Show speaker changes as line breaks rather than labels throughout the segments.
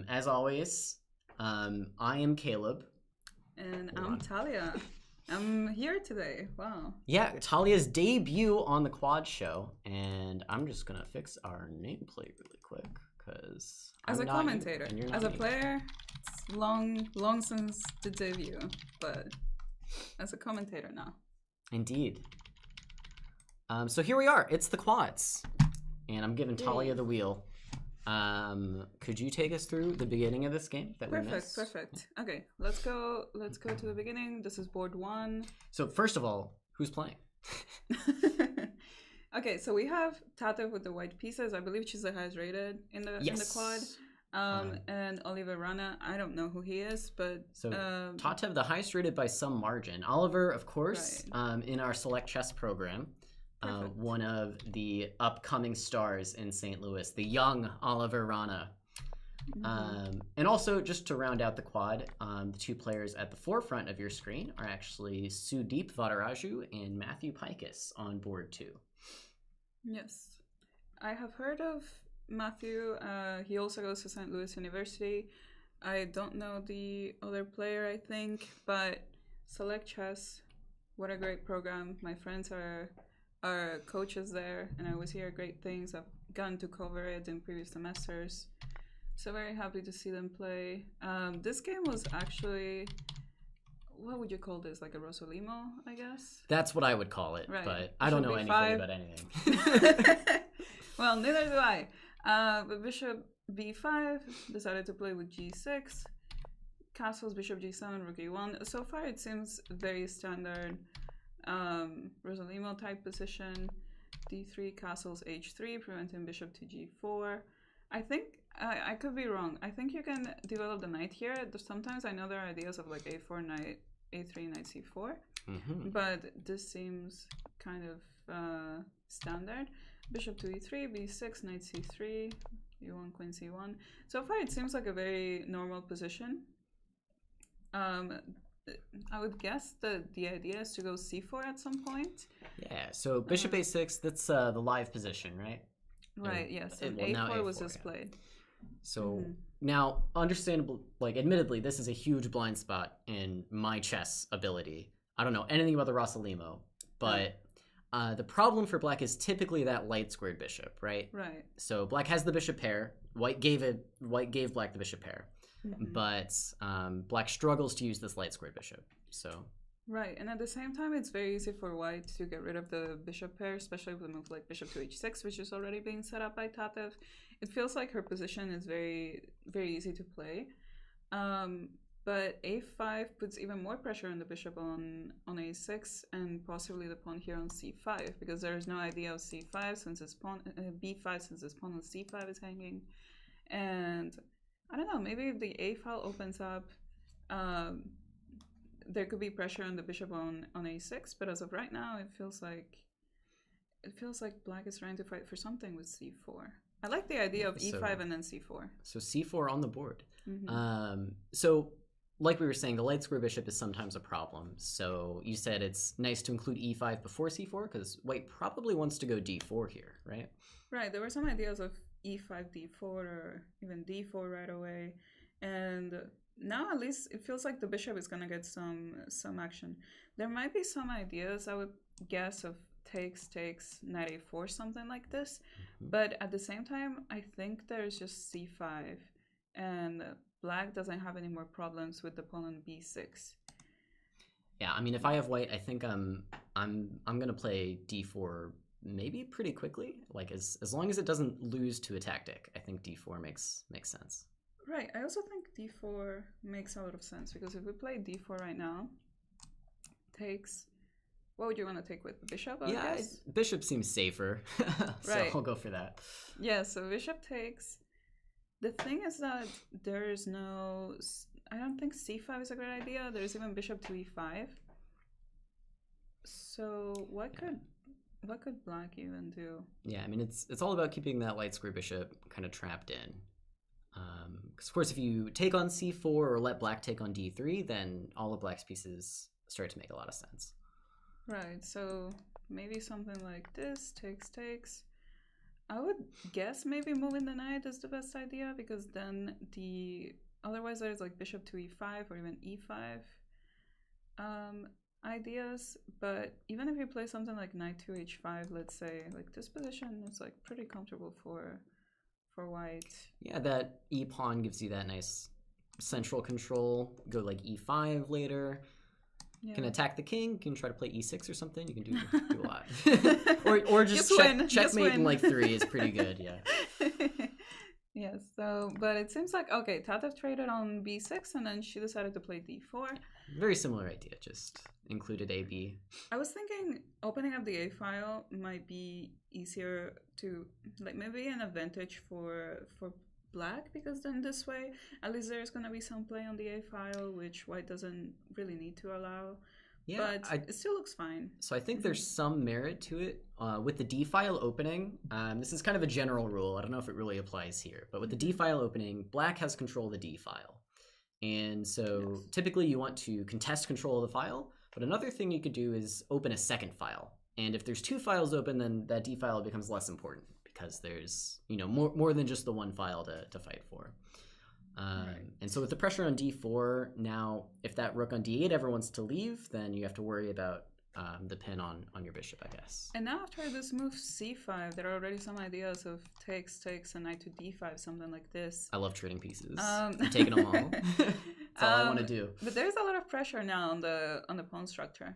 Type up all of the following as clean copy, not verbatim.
As always, I am Caleb.
And I'm Thalia. I'm here today. Wow.
Yeah, Thalia's debut on the Quad Show, and I'm just gonna fix our nameplate really quick because
as a commentator, as a player, it's long since the debut, but as a commentator now.
Indeed. So here we are. It's the Quads, and I'm giving Thalia the wheel. Could you take us through the beginning of this game that we missed?
Perfect. Okay, let's go to the beginning. This is board 1.
So first of all, who's playing?
Okay, so we have Tatev with the white pieces. I believe she's the highest rated in the quad. And Oliver Rana, I don't know who he is, but
so Tatev, the highest rated by some margin. Oliver, of course, right. In our select chess program. One of the upcoming stars in St. Louis, the young Oliver Rana. And also, just to round out the quad, the two players at the forefront of your screen are actually Sudeep Vadderaju and Matthew Pikus on board 2.
Yes. I have heard of Matthew. He also goes to St. Louis University. I don't know the other player, I think, but Select Chess, what a great program. My friends are coaches there, and I always hear great things. I've gotten to cover it in previous semesters, so very happy to see them play. This game was actually, what would you call this, like a Rosolimo, I guess?
That's what I would call it, right. But I don't know anything about anything.
Well, neither do I. But bishop b5 decided to play with g6, castles, bishop g7, rook e1. So far it seems very standard Rosolimo type position. d3, castles, h3, preventing bishop to g4. I think I could be wrong. I think you can develop the knight here. Sometimes I know there are ideas of like a4, knight a3, knight c4, but this seems kind of standard. Bishop to e3, b6, knight c3, e1, queen c1. So far it seems like a very normal position. I would guess that the idea is to go c4 at some point.
Yeah, so bishop a6, that's the live position, right?
Right, yes. And a4 was just played.
So now, understandable, like admittedly, this is a huge blind spot in my chess ability. I don't know anything about the Rosolimo, but the problem for black is typically that light squared bishop, right?
Right.
So black has the bishop pair. White gave black the bishop pair. But black struggles to use this light squared bishop. So
right, and at the same time, it's very easy for white to get rid of the bishop pair, especially with a move like bishop to h6, which is already being set up by Tatev. It feels like her position is very, very easy to play. But a5 puts even more pressure on the bishop on a6 and possibly the pawn here on c5, because there is no idea of c5 since his pawn b5 since his pawn on c5 is hanging. And I don't know, maybe if the a file opens up, there could be pressure on the bishop on a6, but as of right now, it feels like black is trying to fight for something with c4. I like the idea of e5 and then c4.
So c4 on the board. So like we were saying, the light square bishop is sometimes a problem. So you said it's nice to include e5 before c4 because white probably wants to go d4 here, right?
Right, there were some ideas of e5, d4, or even d4 right away. And now at least it feels like the bishop is going to get some action. There might be some ideas, I would guess, of takes, knight a4, something like this. But at the same time, I think there's just c5. And black doesn't have any more problems with the pawn on b6.
Yeah, I mean, if I have white, I think I'm going to play d4 maybe pretty quickly, like as long as it doesn't lose to a tactic. I think d4 makes sense.
Right, I also think d4 makes a lot of sense, because if we play d4 right now, takes, what would you want to take with the bishop? I guess?
Bishop seems safer, so right. I'll go for that.
Yeah, so bishop takes. The thing is that there is no, I don't think c5 is a great idea. There's even bishop to e5. So what could black even do?
Yeah, I mean, it's all about keeping that light square bishop kind of trapped in. Because of course, if you take on c4 or let black take on d3, then all of black's pieces start to make a lot of sense.
Right, so maybe something like this, takes. I would guess maybe moving the knight is the best idea, because then otherwise there's like bishop to e5 or even e5 ideas. But even if you play something like knight to h5, let's say, like this position is like pretty comfortable for white.
Yeah, that e pawn gives you that nice central control. Go like e5 later. Yeah. Can attack the king. Can try to play e6 or something. You can do a lot. or just checkmate in like 3 is pretty good. Yeah.
Yes. So, but it seems like okay. Tatev traded on b6, and then she decided to play d4.
Very similar idea. Just included AB.
I was thinking opening up the A file might be easier to, like, maybe an advantage for black, because then this way at least there's going to be some play on the A file, which white doesn't really need to allow. Yeah, but it still looks fine.
So I think there's some merit to it. With the D file opening, this is kind of a general rule. I don't know if it really applies here, but with the D file opening, black has control of the D file. And so typically you want to contest control of the file, but another thing you could do is open a second file. And if there's 2 files open, then that D file becomes less important, because there's, you know, more than just the one file to fight for. And so with the pressure on d4, now if that rook on d8 ever wants to leave, then you have to worry about the pin on your bishop, I guess.
And now after this move c5, there are already some ideas of takes, and knight to d5, something like this.
I love trading pieces. I'm taking them all. That's all I want to do.
But there's a lot of pressure now on the pawn structure.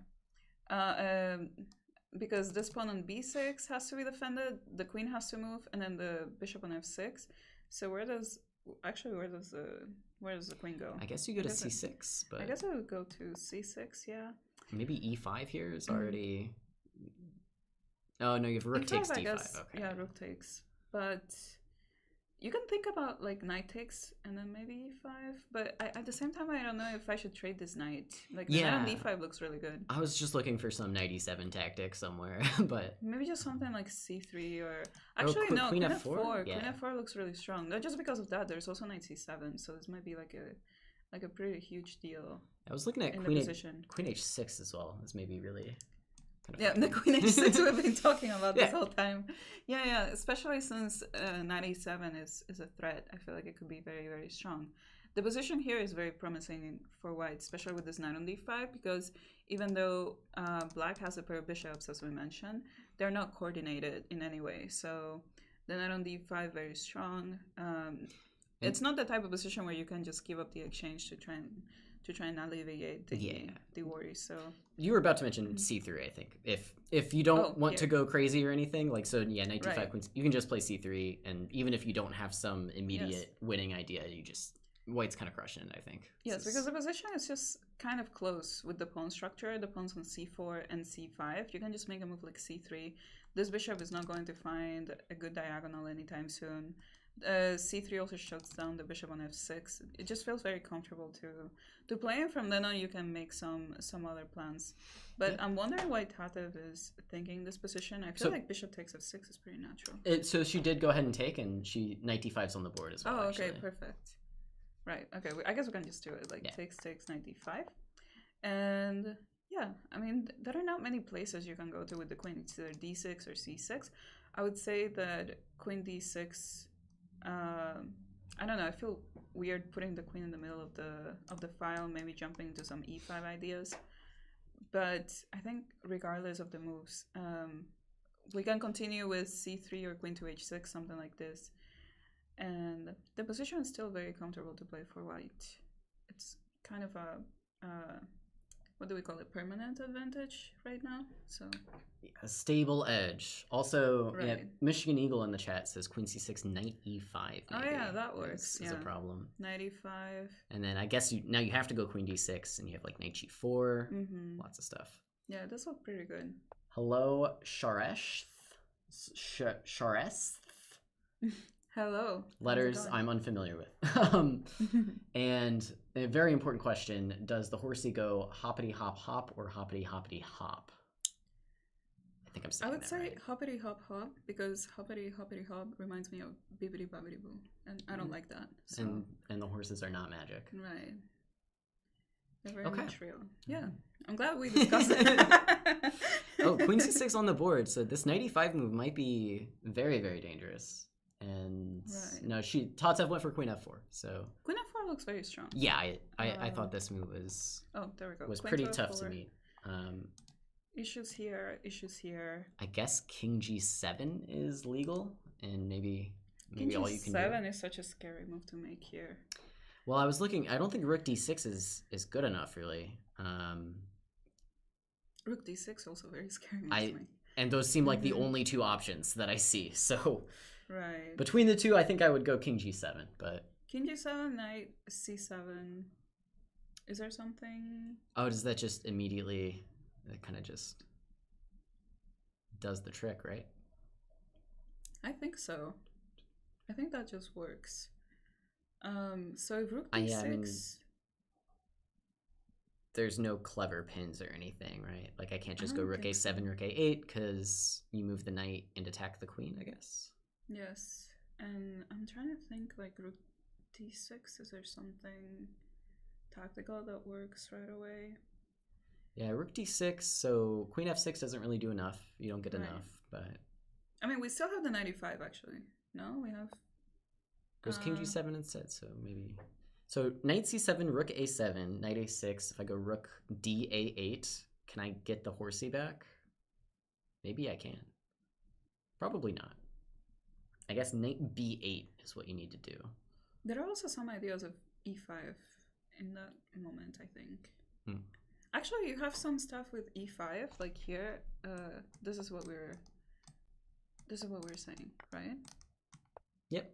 Because this pawn on b6 has to be defended, the queen has to move, and then the bishop on f6. So where does the queen go?
I guess you go to c6, but
I guess I would go to c6. Yeah.
Maybe e5 here is already. Oh no, you have rook takes d5. Okay.
Yeah, rook takes. But you can think about like knight takes and then maybe e5. But at the same time, I don't know if I should trade this knight. Like the knight on d5 looks really good.
I was just looking for some knight e7 tactic somewhere, but
maybe just something like c3 or actually no, queen f4. Yeah. Queen f4 looks really strong. Not just because of that. There's also knight c7, so this might be like a pretty huge deal.
I was looking at queen h6 as well. This may be really
kind of the queen h6 we've been talking about this whole time. Yeah, especially since knight e7 is a threat. I feel like it could be very, very strong. The position here is very promising for white, especially with this knight on d5, because even though black has a pair of bishops, as we mentioned, they're not coordinated in any way. So the knight on d5 very strong. It's not the type of position where you can just give up the exchange to try and alleviate the worries. So
you were about to mention c3, I think. If you don't want to go crazy or anything, like, so knight d5 queen, you can just play c3, and even if you don't have some immediate winning idea, you just white's kind of crushing it, I think.
Yes, because the position is just kind of close with the pawn structure. The pawns on c4 and c5. You can just make a move like c3. This bishop is not going to find a good diagonal anytime soon. C3 also shuts down the bishop on f6. It just feels very comfortable to play, and from then on you can make some other plans. But I'm wondering why Tatev is thinking this position. I feel like bishop takes f6 is pretty natural.
So she did go ahead and take, and she knight d5's on the board as well.
Oh, okay, perfect. Right, okay, I guess we can just do it. Like takes, knight d5. And yeah, I mean, there are not many places you can go to with the queen. It's either d6 or c6. I would say that queen d6... I don't know. I feel weird putting the queen in the middle of the file, maybe jumping into some e5 ideas. But I think regardless of the moves, we can continue with c3 or queen to h6, something like this. And the position is still very comfortable to play for white. It's kind of a what do we call it? Permanent advantage right now. So
a stable edge. Also, Michigan Eagle in the chat says queen c6, knight e5. Maybe.
Oh yeah, that works.
Is a problem.
Knight e5.
And then I guess you have to go queen d6, and you have like knight g4. Lots of stuff.
Yeah, this looks pretty good.
Hello, Sharesh. Sharesh.
Hello.
Letters I'm unfamiliar with. And a very important question, does the horsey go hoppity hop hop or hoppity hoppity hop? I think I'm saying
I would say
right.
hoppity hop hop, because hoppity hoppity hop reminds me of bibbidi bobbidi boo, and I don't like that. So.
And the horses are not magic.
Right. They're very
Okay.
much real. Yeah, I'm glad we discussed it.
Oh, queen c6 on the board. So this knight e5 move might be very, very dangerous. And no, Tatev went for queen f4. So
queen f4 looks very strong.
Yeah, I thought this move was
there we go.
Was
queen
pretty
to
tough
F4.
to meet.
Issues here, issues here.
I guess king g7 is legal, and maybe
King
all you can do.
g7 is such a scary move to make here.
Well, I was looking. I don't think rook d6 is good enough, really.
Rook d6 also very scary move to make.
And those seem like the only two options that I see. So
right.
between the two, I think I would go king g7. But
king g7, knight c7. Is there something?
Oh, does that just immediately? It kind of just does the trick, right?
I think so. I think that just works. So if rook d6...
I mean, there's no clever pins or anything, right? Like I can't just go rook a7, rook a8, because you move the knight and attack the queen, I guess.
Yes, and I'm trying to think, like rook d6, is there something tactical that works right away?
Yeah, rook d6, so queen f6 doesn't really do enough. You don't get enough, but...
I mean, we still have the knight e5, actually. No, we have...
Goes king g7 instead, so maybe... So knight c7, rook a7, knight a6. If I go rook d a8, can I get the horsey back? Maybe I can. Probably not. I guess knight b8 is what you need to do.
There are also some ideas of e5 in that moment, I think. Actually, you have some stuff with e5, like here. This is what we're saying, right?
Yep.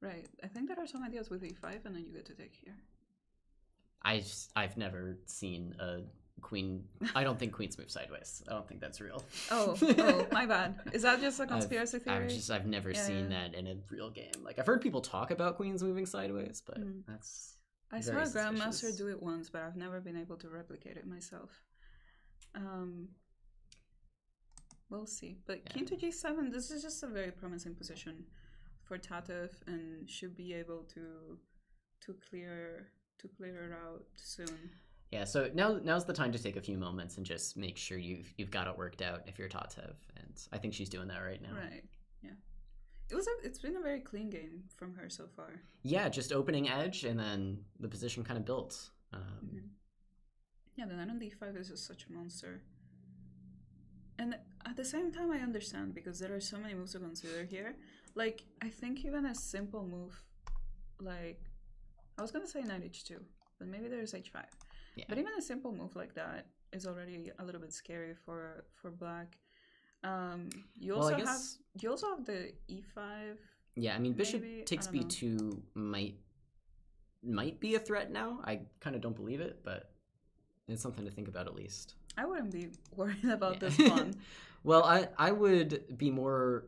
Right. I think there are some ideas with e5, and then you get to take here.
I've never seen a queen. I don't think queens move sideways. I don't think that's real.
Oh, my bad. Is that just a conspiracy theory?
I've never seen that in a real game. Like I've heard people talk about queens moving sideways, but that's.
I saw a grandmaster do it once, but I've never been able to replicate it myself. We'll see. But king to g7, this is just a very promising position for Tatev, and should be able to clear it out soon. Yeah, so
now's the time to take a few moments and just make sure you've got it worked out if you're Tatev, and I think she's doing that right now.
Right. Yeah. It's been a very clean game from her so far.
Yeah, just opening edge, and then the position kind of built.
Yeah, the knight on d5 is just such a monster. And at the same time, I understand, because there are so many moves to consider here. Like, I think even a simple move, like, I was going to say knight h2, but maybe there's h5. Yeah. But even a simple move like that is already a little bit scary for black. You also have the e5.
Yeah, I mean, bishop takes b2 might be a threat now. I kind of don't believe it, but it's something to think about at least.
I wouldn't be worried about this one.
Well, I would be more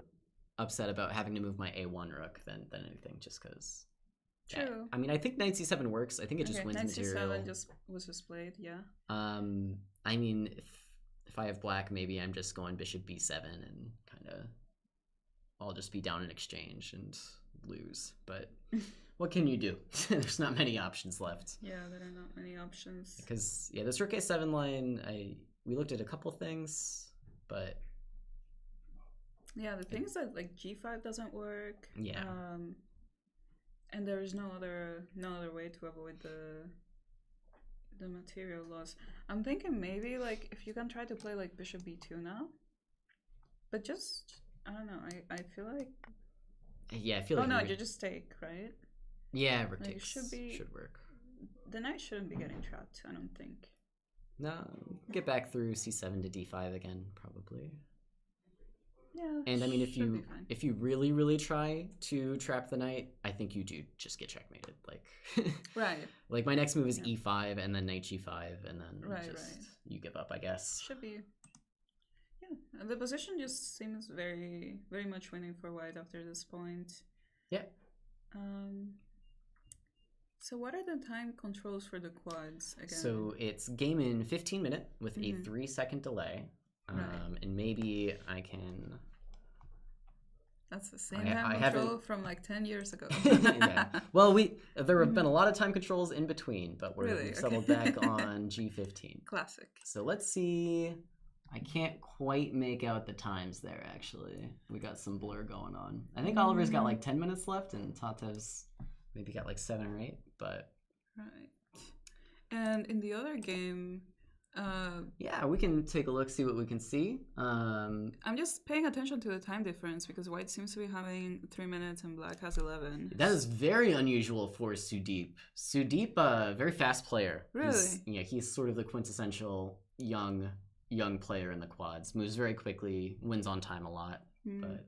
upset about having to move my a1 rook than anything, just because.
True.
I mean, I think knight c7 works. I think it just wins material.
Knight c7 was just played, yeah.
I mean, if I have black, maybe I'm just going bishop b7 and kind of I'll just be down in exchange and lose. But what can you do? There's not many options left.
Yeah, there are not many options.
Because this rook a7 line, we looked at a couple things, but
yeah, the thing is that like g5 doesn't work.
Yeah.
And there is no other way to avoid the material loss. I'm thinking maybe like if you can try to play like bishop b2 now, but just I don't know. I feel like
I feel like
no, you just take, right?
Yeah, rook
like,
takes should work.
The knight shouldn't be getting trapped, I don't think.
No, get back through c7 to d5 again, probably.
Yeah.
And I mean, if you really try to trap the knight, I think you do just get checkmated. Like
right.
Like my next move is e5 and then knight g5 and then
right.
You give up, I guess.
Should be. Yeah, the position just seems very much winning for white after this point.
Yeah.
So what are the time controls for the quads again?
So it's game in 15 minutes with a 3-second delay. And maybe I can
That's the same time control from like 10 years ago.
Yeah. Well, there have been a lot of time controls in between, but we've settled back on G15.
Classic.
So let's see. I can't quite make out the times there, actually. We got some blur going on. I think Oliver's got like 10 minutes left, and Tatev's maybe got like 7 or 8, but...
Right. And in the other game...
yeah, we can take a look, see what we can see.
I'm just paying attention to the time difference because White seems to be having 3 minutes and Black has 11.
That is very unusual for Sudeep. Sudeep, very fast player.
Really?
He's sort of the quintessential young player in the quads. Moves very quickly, wins on time a lot. But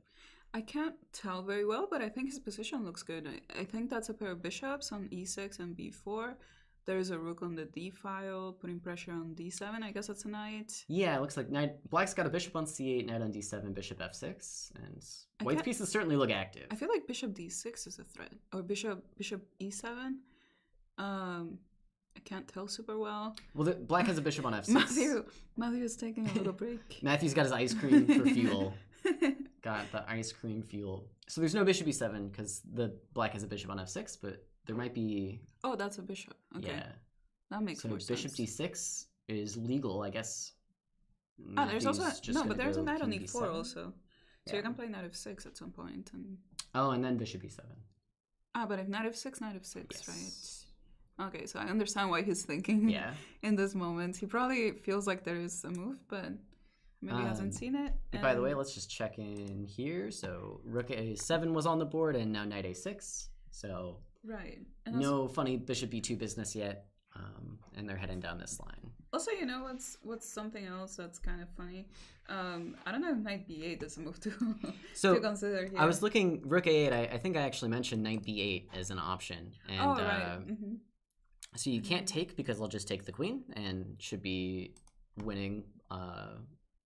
I can't tell very well, but I think his position looks good. I think that's a pair of bishops on e6 and b4. There's a rook on the d file, putting pressure on d7. I guess that's a knight.
Yeah, it looks like Black's got a bishop on c8, knight on d7, bishop f6, and White's pieces certainly look active.
I feel like bishop d6 is a threat, or bishop e7. I can't tell super well.
Well, Black has a bishop on f6.
Matthew is taking a little break.
Matthew's got his ice cream for fuel. Got the ice cream fuel. So there's no bishop e7 because the Black has a bishop on f6, but there might be...
Oh, that's a bishop. Okay. Yeah. That makes more sense.
Bishop d6 is legal, I guess.
There's also... No, but there's a knight on e4 also. So you can play knight f6 at some point.
And then bishop e7.
But if knight f6, yes. Right? Okay, so I understand why he's thinking in this moment. He probably feels like there is a move, but maybe hasn't seen it.
By the way, let's just check in here. So rook a7 was on the board, and now knight a6. So and no funny bishop b2 business yet, and they're heading down this line.
Also, you know what's something else that's kind of funny? I don't know if knight b8 is a move to consider here.
I was looking rook a8. I think I actually mentioned knight b8 as an option, and so you can't take because I'll just take the queen and should be winning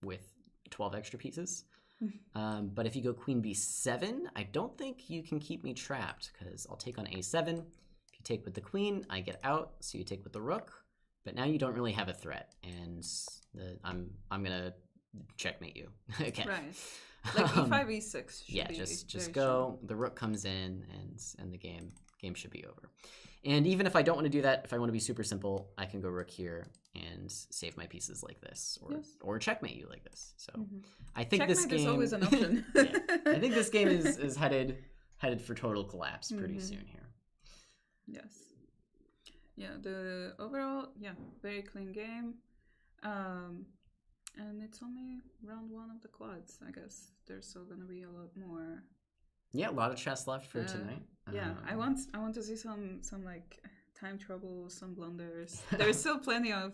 with 12 extra pieces. But if you go queen b7, I don't think you can keep me trapped because I'll take on a7. If you take with the queen, I get out, so you take with the rook. But now you don't really have a threat, and I'm gonna checkmate you again.
Right, like e5, e6.
Yeah, just go. The rook comes in, and the game should be over. And even if I don't want to do that, if I want to be super simple, I can go rook here and save my pieces like this, or checkmate you like this. So I think this game
is always an option.
I think this game is headed for total collapse pretty soon here.
Yes. Yeah. The overall, very clean game, and it's only round 1 of the quads. I guess there's still gonna be a lot more.
Yeah, a lot of chess left for tonight.
Yeah, I want to see some like time trouble, some blunders. There's still plenty of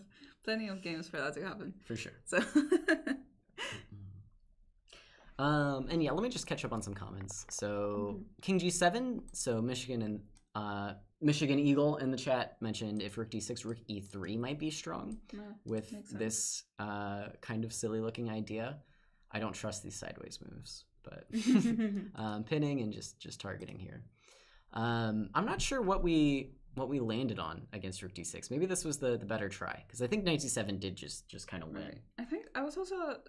games for that to happen.
For sure.
So
and yeah, let me just catch up on some comments. So King G7, so Michigan Eagle in the chat mentioned if rook d6, rook e3 might be strong with this kind of silly looking idea. I don't trust these sideways moves, but pinning and just targeting here. I'm not sure what we landed on against rook d6. Maybe this was the better try because I think knight c7 did just kind of win.
Right. I think I was also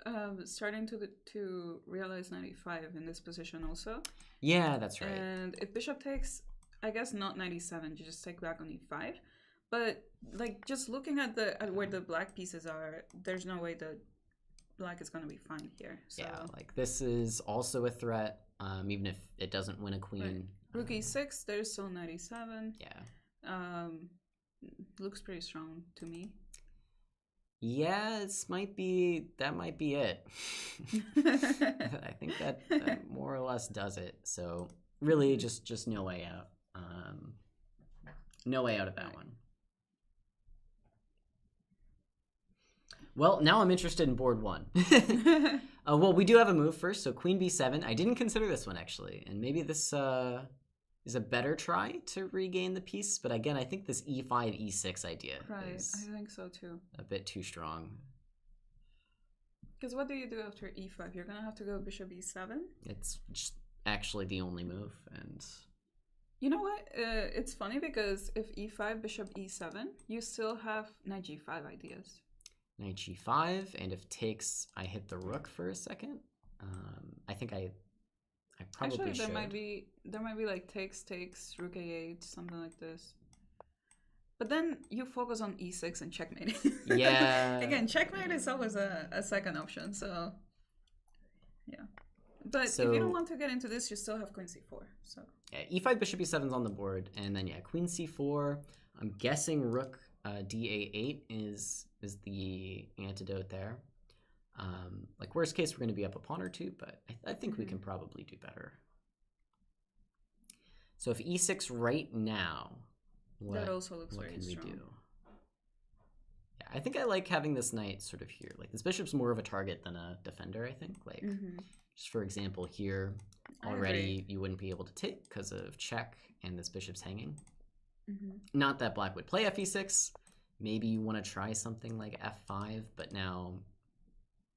starting to realize knight e5 in this position also.
Yeah, that's right.
And if bishop takes, I guess not knight e7, you just take back on e5. But like just looking at where the black pieces are, there's no way that Black is going to be fine here. So.
Yeah, like this is also a threat, even if it doesn't win a queen.
Right. Rook e6, there's still knight e7.
Yeah.
Looks pretty strong to me.
Yeah, that might be it. I think that more or less does it. So really just no way out. No way out of that one. Well, now I'm interested in board 1. Well, we do have a move first, so queen b7. I didn't consider this one, actually. And maybe this is a better try to regain the piece. But again, I think this e5, e6 idea is
I think so, too.
A bit too strong.
Because what do you do after e5? You're going to have to go bishop e7?
It's just actually the only move. And
you know what? It's funny because if e5, bishop e7, you still have knight g5 ideas.
Knight g5, and if takes, I hit the rook for a second. I think I I probably
Actually,
should.
there might be like takes, rook a8, something like this. But then you focus on e6 and checkmate.
Yeah.
Again, checkmate is always a second option, so yeah. But if you don't want to get into this, you still have queen c4. So
yeah, e5, bishop e7's on the board, and then yeah, queen c4. I'm guessing rook da8 is the antidote there. Like worst case, we're going to be up a pawn or two, but I think we can probably do better. So if e6 right now,
that also looks
what
very
can we
strong.
do? Yeah, I think I like having this knight sort of here. Like this bishop's more of a target than a defender, I think. Like just for example here, already you wouldn't be able to take because of check and this bishop's hanging. Not that black would play fe6. Maybe you want to try something like f5, but now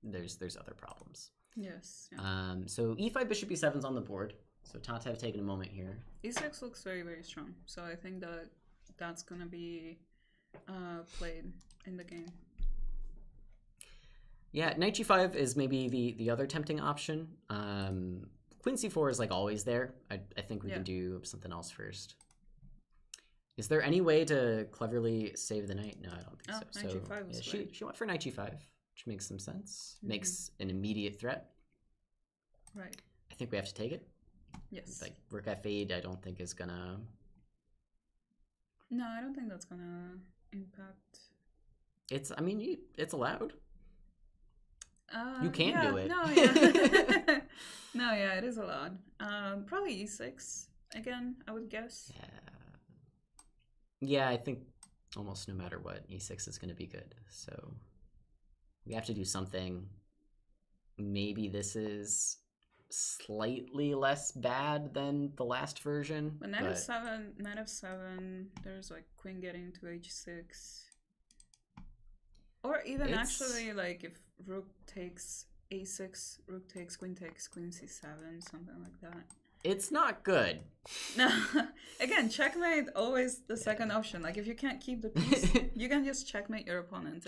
there's other problems.
Yes. Yeah.
So e5 bishop e7's on the board. So Tatev taking a moment here.
e6 looks very, very strong. So I think that that's gonna be played in the game.
Yeah, knight g5 is maybe the other tempting option. Queen c4 is like always there. I think we can do something else first. Is there any way to cleverly save the knight? No, I don't think so.
Knight g5 was
she went for knight g5, which makes some sense. Makes an immediate threat.
Right.
I think we have to take it.
Yes.
Like rook f8, I don't think is gonna.
No, I don't think that's gonna impact.
It's. I mean, it's allowed. You can do it.
No, yeah. No, yeah, it is allowed. Probably e6 again, I would guess.
Yeah, I think almost no matter what, e6 is going to be good. So we have to do something. Maybe this is slightly less bad than the last version.
But knight f7, there's like queen getting to h6. Or even actually like if rook takes a6, rook takes queen c7, something like that.
It's not good.
No, again, checkmate always the second option. Like if you can't keep the piece, you can just checkmate your opponent.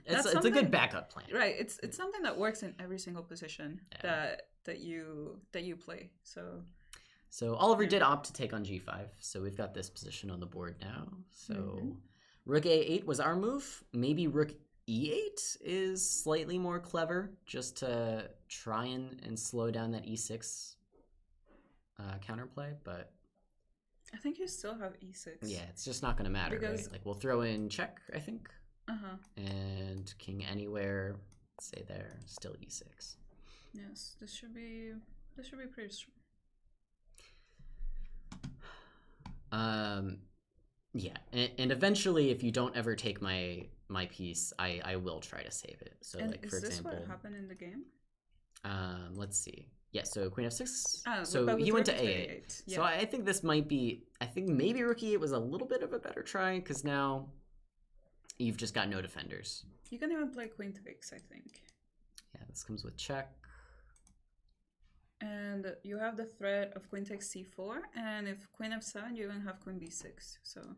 It's a good backup plan.
Right. It's something that works in every single position that you play. So
Oliver did opt to take on g5. So we've got this position on the board now. So rook a8 was our move. Maybe rook e8 is slightly more clever, just to try and slow down that e6 counterplay, but
I think you still have e6.
Yeah, it's just not going to matter, right? Like we'll throw in check, I think, and king anywhere, say there, still e6.
Yes, this should be pretty strong.
Yeah, and eventually, if you don't ever take my piece, I will try to save it. So,
and
like for example,
what happened in the game?
Let's see. Yeah, so queen f6.
So
he went to a8.
Yeah.
So I think this might be. I think maybe rook e8 was a little bit of a better try because now you've just got no defenders.
You can even play queen takes, I think.
Yeah, this comes with check.
And you have the threat of queen takes c4, and if queen f7, you even have queen b6. So,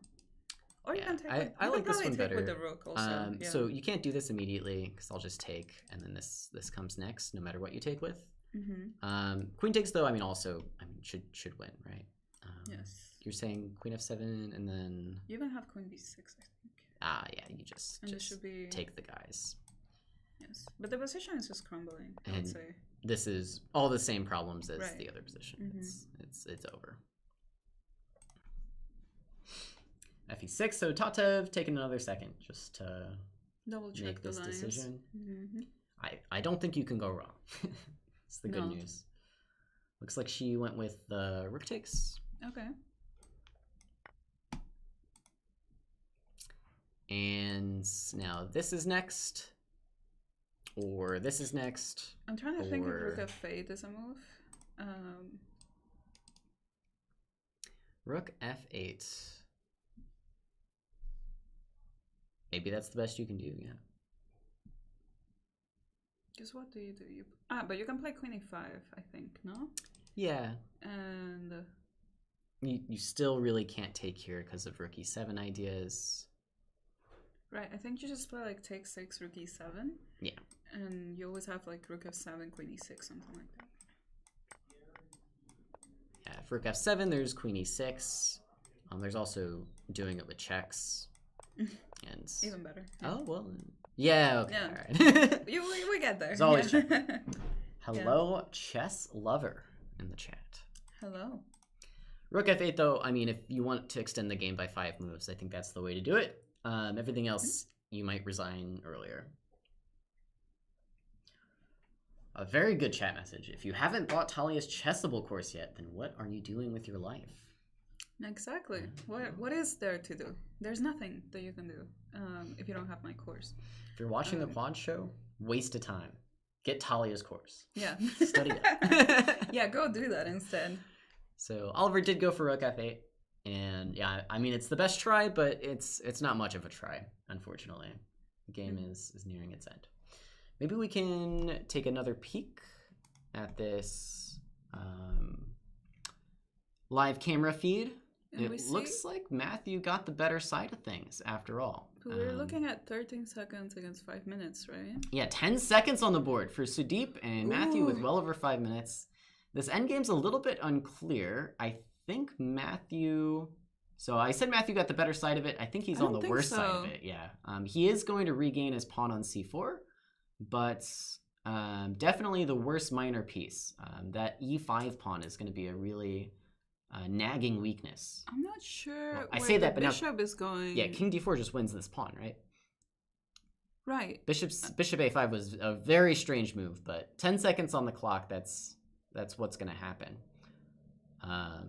or you can take.
I like this one better.
With the rook also.
So you can't do this immediately because I'll just take, and then this comes next, no matter what you take with. Queen takes though. I mean, also, should win, right?
Yes.
You're saying queen f7, and then
you even have queen b6, I think.
Yeah, you just
should be...
take the guys.
Yes, but the position is just crumbling. I would say.
This is all the same problems as the other position. It's over. fe6. So Tatev taking another second just to
double check
make this
the lines.
decision. I don't think you can go wrong. It's the good news. Looks like she went with the rook takes.
Okay.
And now this is next. Or this is next.
I'm trying to think if rook f8 is a move.
Rook f8. Maybe that's the best you can do, yeah.
Because what do? But you can play queen e5, I think, no?
Yeah.
And...
You still really can't take here because of rook e7 ideas.
Right, I think you just play like take 6, rook e7.
Yeah.
And you always have like rook f7, queen e6, something like that.
for rook f7, there's queen e6. There's also doing it with checks. And
even better.
Oh, well. Yeah, okay.
Yeah.
All right.
we get there.
There's always check. Hello, chess lover in the chat.
Hello.
Rook f8, though, I mean, if you want to extend the game by 5 moves, I think that's the way to do it. Everything else, you might resign earlier. A very good chat message. If you haven't bought Thalia's Chessable course yet, then what are you doing with your life?
Exactly. What is there to do? There's nothing that you can do if you don't have my course.
If you're watching the quad show, waste of time. Get Thalia's course.
Yeah.
Study it.
Yeah, go do that instead.
So Oliver did go for rook f8. And yeah, I mean, it's the best try, but it's not much of a try, unfortunately. The game is nearing its end. Maybe we can take another peek at this live camera feed. And it looks like Matthew got the better side of things after all.
We're looking at 13 seconds against 5 minutes, right?
Yeah, 10 seconds on the board for Sudeep and Matthew with well over 5 minutes. This endgame's a little bit unclear. I think Matthew... So I said Matthew got the better side of it. I think he's on the worst side of it, yeah. He is going to regain his pawn on c4, but definitely the worst minor piece. That e5 pawn is going to be a really... nagging weakness.
I'm not sure
well, I
where
say
the
that, but
bishop is going.
Yeah, king d4 just wins this pawn, right?
Right.
Bishop a5 was a very strange move, but 10 seconds on the clock, that's what's going to happen.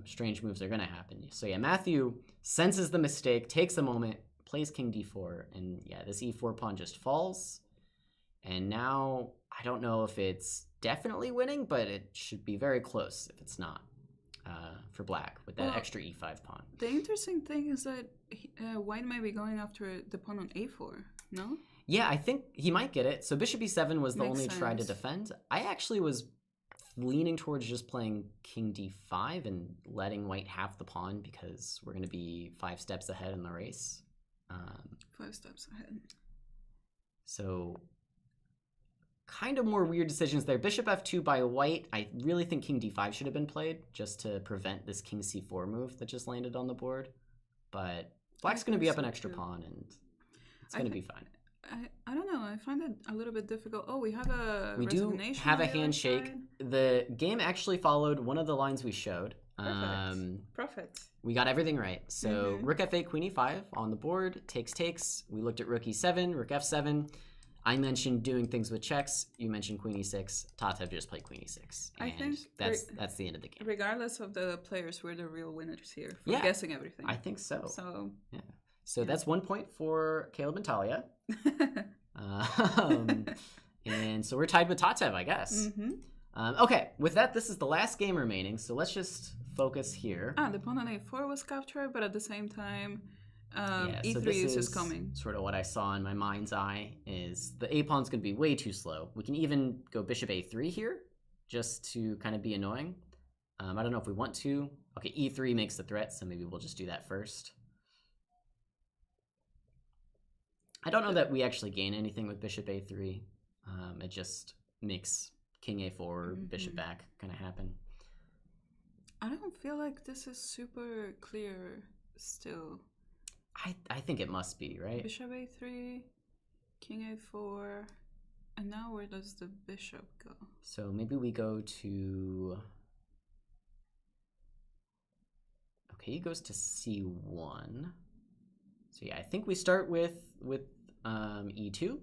Strange moves are going to happen. So yeah, Matthew senses the mistake, takes a moment, plays king d4, and yeah, this e4 pawn just falls. And now, I don't know if it's definitely winning, but it should be very close if it's not. For black with that extra e5 pawn.
The interesting thing is that white might be going after the pawn on a4, no?
Yeah, I think he might get it. So bishop e7 was the only try to defend. I actually was leaning towards just playing king d5 and letting white have the pawn because we're going to be 5 steps ahead in the race.
5 steps ahead.
So... kind of more weird decisions there. Bishop f2 by white. I really think king d5 should have been played just to prevent this king c4 move that just landed on the board. But black's going to be up an extra pawn, and it's going to be fine.
I don't know. I find it a little bit difficult. Oh, we have a
do have a handshake. The game actually followed one of the lines we showed.
Perfect.
We got everything right. So rook f8, queen e5 on the board. Takes. We looked at rook e7, rook f7. I mentioned doing things with checks. You mentioned queen e6. Tatev just played queen e6. And I think that's the end of the game.
Regardless of the players, we're the real winners here for guessing everything.
I think so. So that's 1 point for Caleb and Thalia. And so we're tied with Tatev, I guess. Okay, with that, this is the last game remaining. So let's just focus here.
The pawn on a4 was captured, but at the same time... E3 is just coming.
Sort of what I saw in my mind's eye is the a pawn's going to be way too slow. We can even go bishop a3 here just to kind of be annoying. I don't know if we want to. Okay, e3 makes the threat, so maybe we'll just do that first. I don't know that we actually gain anything with bishop a3. It just makes king a4, bishop back kind of happen.
I don't feel like this is super clear still.
I think it must be, right?
Bishop a3, king a4, and now where does the bishop go?
So maybe we go to... Okay, he goes to c1. So yeah, I think we start with e2.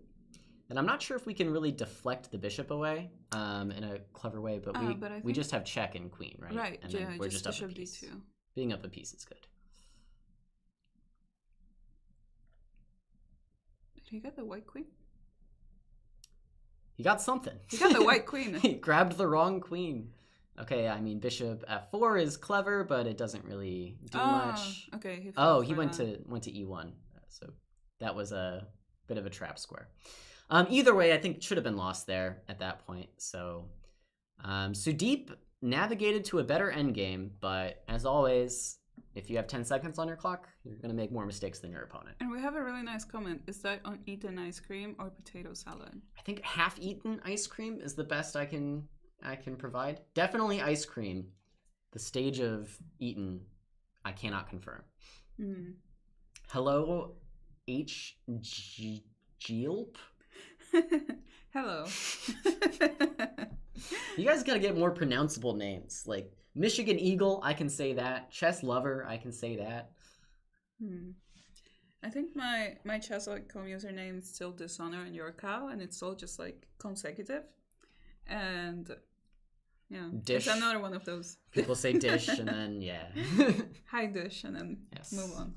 And I'm not sure if we can really deflect the bishop away in a clever way, but we just have check and queen, right?
Right,
and then we're just up a
bishop
piece.
d2.
Being up a piece is good.
Did he get the white queen?
He got something.
He got the white queen.
He grabbed the wrong queen. Okay, I mean, bishop f4 is clever, but it doesn't really do much.
Okay.
He went to e1, so that was a bit of a trap square. Either way, I think it should have been lost there at that point. So Sudeep navigated to a better endgame, but as always, if you have 10 seconds on your clock, you're going to make more mistakes than your opponent.
And we have a really nice comment. Is that on eaten ice cream or potato salad?
I think half-eaten ice cream is the best I can provide. Definitely ice cream. The stage of Eton, I cannot confirm.
Mm.
Hello, Gilp?
Hello.
You guys gotta get more pronounceable names. Like Michigan Eagle, I can say that. Chess Lover, I can say that.
I think my chess.com username is still Dishonor and Your Cow, and it's all just like consecutive. And yeah,
Dish.
It's another one of those.
People say Dish and then, yeah.
Hi, Dish, and then move on.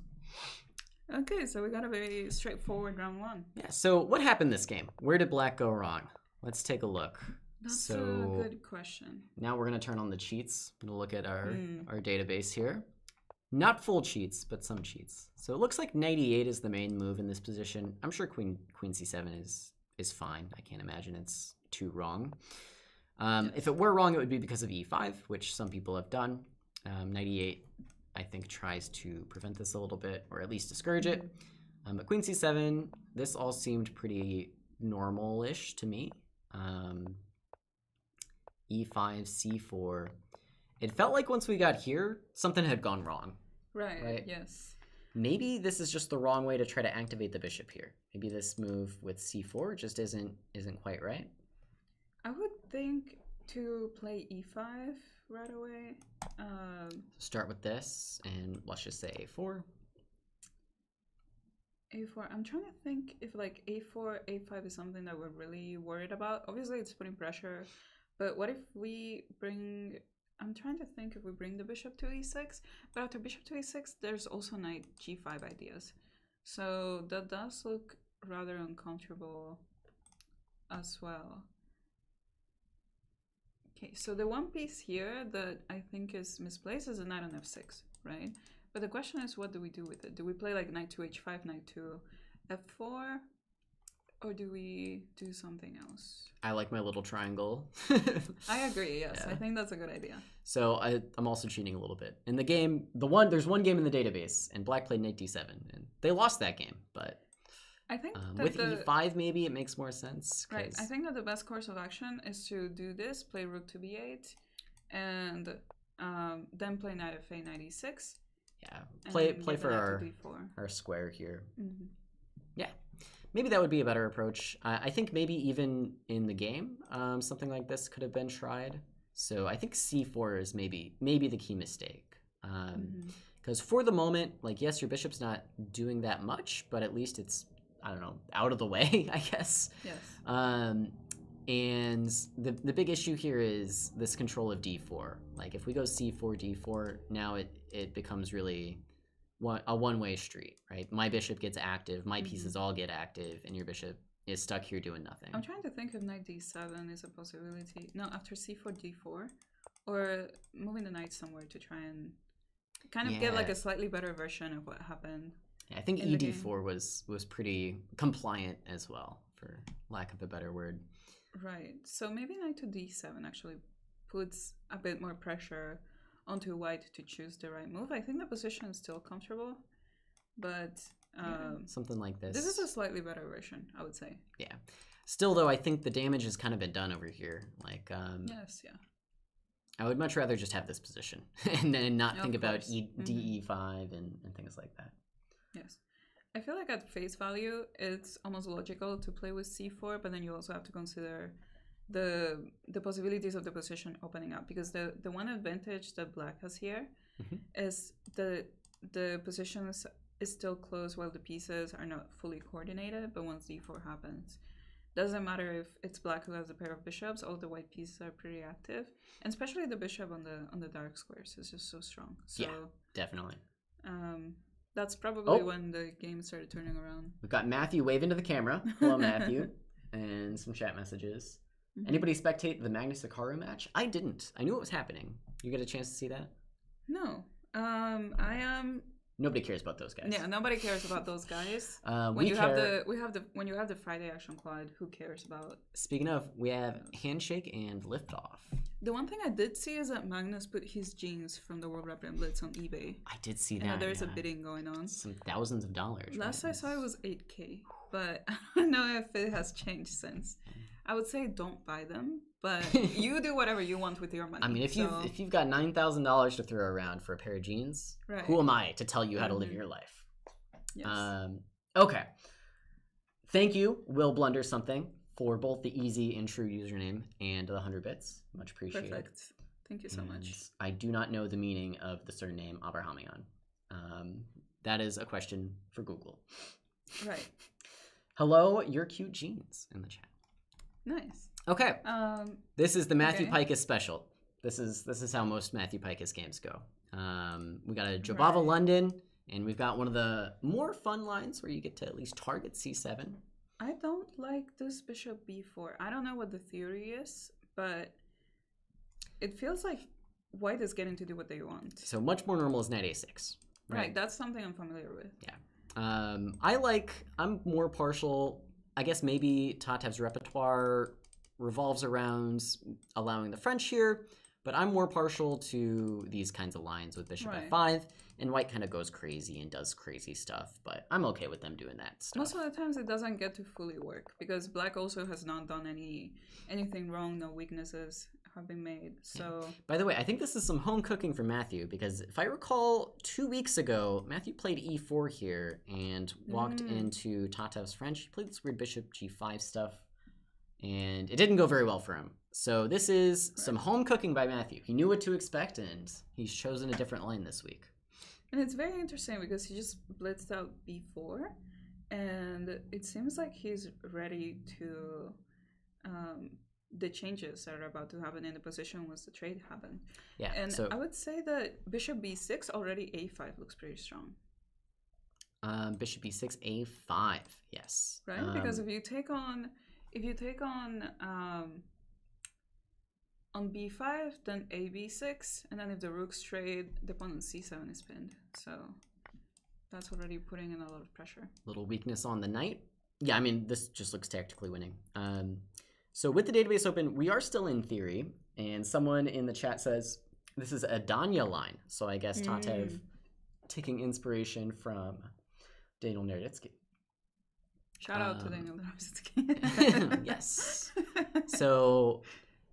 Okay, so we got a very straightforward round one.
Yeah, so what happened this game? Where did Black go wrong? Let's take a look.
That's a good question.
Now we're going to turn on the cheats. I'm going to look at our database here. Not full cheats, but some cheats. So it looks like knight e8 is the main move in this position. I'm sure queen c7 is fine. I can't imagine it's too wrong. If it were wrong, it would be because of e5, which some people have done. Knight e8, I think, tries to prevent this a little bit, or at least discourage it. But queen c7, this all seemed pretty normal-ish to me. e5, c4. It felt like once we got here, something had gone wrong.
Right, yes.
Maybe this is just the wrong way to try to activate the bishop here. Maybe this move with c4 just isn't quite right.
I would think to play e5 right away.
Start with this, and let's just say a4.
a4. I'm trying to think if like a4, a5 is something that we're really worried about. Obviously, it's putting pressure, but what if we bring... I'm trying to think if we bring the bishop to e6, but after bishop to e6, there's also knight g5 ideas. So that does look rather uncomfortable as well. Okay, so the one piece here that I think is misplaced is a knight on f6, right? But the question is, what do we do with it? Do we play like knight to h5, knight to f4? Or do we do something else?
I like my little triangle.
I agree, yes. Yeah. I think that's a good idea.
So I'm also cheating a little bit. In the game, there's one game in the database, and Black played knight d7, and they lost that game. But
I think
with e5, maybe it makes more sense.
Right. I think that the best course of action is to do this, play rook to b8, and then play knight f8, knight e6.
Yeah, play for our square here. Yeah. Maybe that would be a better approach. I think maybe even in the game, something like this could have been tried. So I think c4 is maybe the key mistake. Because for the moment, like, yes, your bishop's not doing that much, but at least it's, I don't know, out of the way, I guess.
Yes.
And the big issue here is this control of d4. Like, if we go c4, d4, now it becomes really a one-way street, right? My bishop gets active, my pieces all get active, and your bishop is stuck here doing nothing.
I'm trying to think if knight d7 is a possibility. No, after c4, d4, or moving the knight somewhere to try and kind of get like a slightly better version of what happened.
Yeah, I think ed4 was pretty compliant as well, for lack of a better word.
Right. So maybe knight to d7 actually puts a bit more pressure onto white to choose the right move. I think the position is still comfortable, but
something like this.
This is a slightly better version, I would say.
Yeah. Still, though, I think the damage has kind of been done over here. Like,
yes, yeah.
I would much rather just have this position and then not think about DE5 and things like that.
Yes. I feel like at face value, it's almost logical to play with c4, but then you also have to consider the possibilities of the position opening up, because the one advantage that Black has here is the position is still close while the pieces are not fully coordinated, but once d4 happens, doesn't matter if it's Black who has a pair of bishops, all the white pieces are pretty active, and especially the bishop on the dark squares is just so strong. So
yeah, definitely.
That's probably when the game started turning around.
We've got Matthew waving to the camera. Hello, Matthew. And some chat messages. Anybody spectate the Magnus Hikaru match? I didn't. I knew it was happening. You get a chance to see that?
No. I am.
Nobody cares about those guys.
Yeah, nobody cares about those guys. When you have the Friday Action Quad, who cares about?
Speaking of, we have Handshake and Liftoff.
The one thing I did see is that Magnus put his jeans from the World Rap Blitz on eBay.
I did see that.
There's a bidding going on.
Some thousands of dollars.
Last I saw it was $8K, but I don't know if it has changed since. I would say don't buy them, but you do whatever you want with your money.
I mean, if you've got $9,000 to throw around for a pair of jeans,
right.
Who am I to tell you how to live your life?
Yes.
Okay. Thank you, Will Blunder Something, for both the easy and true username and the 100 bits. Much appreciated.
Perfect. Thank you so much.
I do not know the meaning of the surname Abrahamayan. That is a question for Google.
Right.
Hello, your cute jeans in the chat.
Nice.
Okay. This is the Matthew Pikus special. This is how most Matthew Pikus games go. We got a Jobava London, and we've got one of the more fun lines where you get to at least target C7.
I don't like this bishop b4. I don't know what the theory is, but it feels like white is getting to do what they want.
So much more normal is knight a6.
Right, that's something I'm familiar with.
Yeah. I'm more partial, I guess maybe Tatev's repertoire revolves around allowing the French here, but I'm more partial to these kinds of lines with bishop f5, and white kind of goes crazy and does crazy stuff, but I'm okay with them doing that stuff.
Most of the times it doesn't get to fully work, because black also has not done anything wrong, no weaknesses have been made. So
by the way, I think this is some home cooking for Matthew, because if I recall 2 weeks ago, Matthew played e4 here and walked into Tatev's French. He played this weird bishop g5 stuff, and it didn't go very well for him. So this is some home cooking by Matthew. He knew what to expect, and he's chosen a different line this week.
And it's very interesting because he just blitzed out b4, and it seems like he's ready to the changes that are about to happen in the position once the trade happened.
Yeah,
and I would say that bishop b6 already a5 looks pretty strong.
Bishop b6 a5, yes.
Right, because if you take on b5, then a b6, and then if the rooks trade, the pawn on c7 is pinned. So that's already putting in a lot of pressure.
Little weakness on the knight. Yeah, I mean, this just looks tactically winning. So with the database open, we are still in theory, and someone in the chat says this is a Danya line. So I guess Tatev taking inspiration from Daniel Naroditsky.
Shout out to Daniel Naroditsky.
Yes. So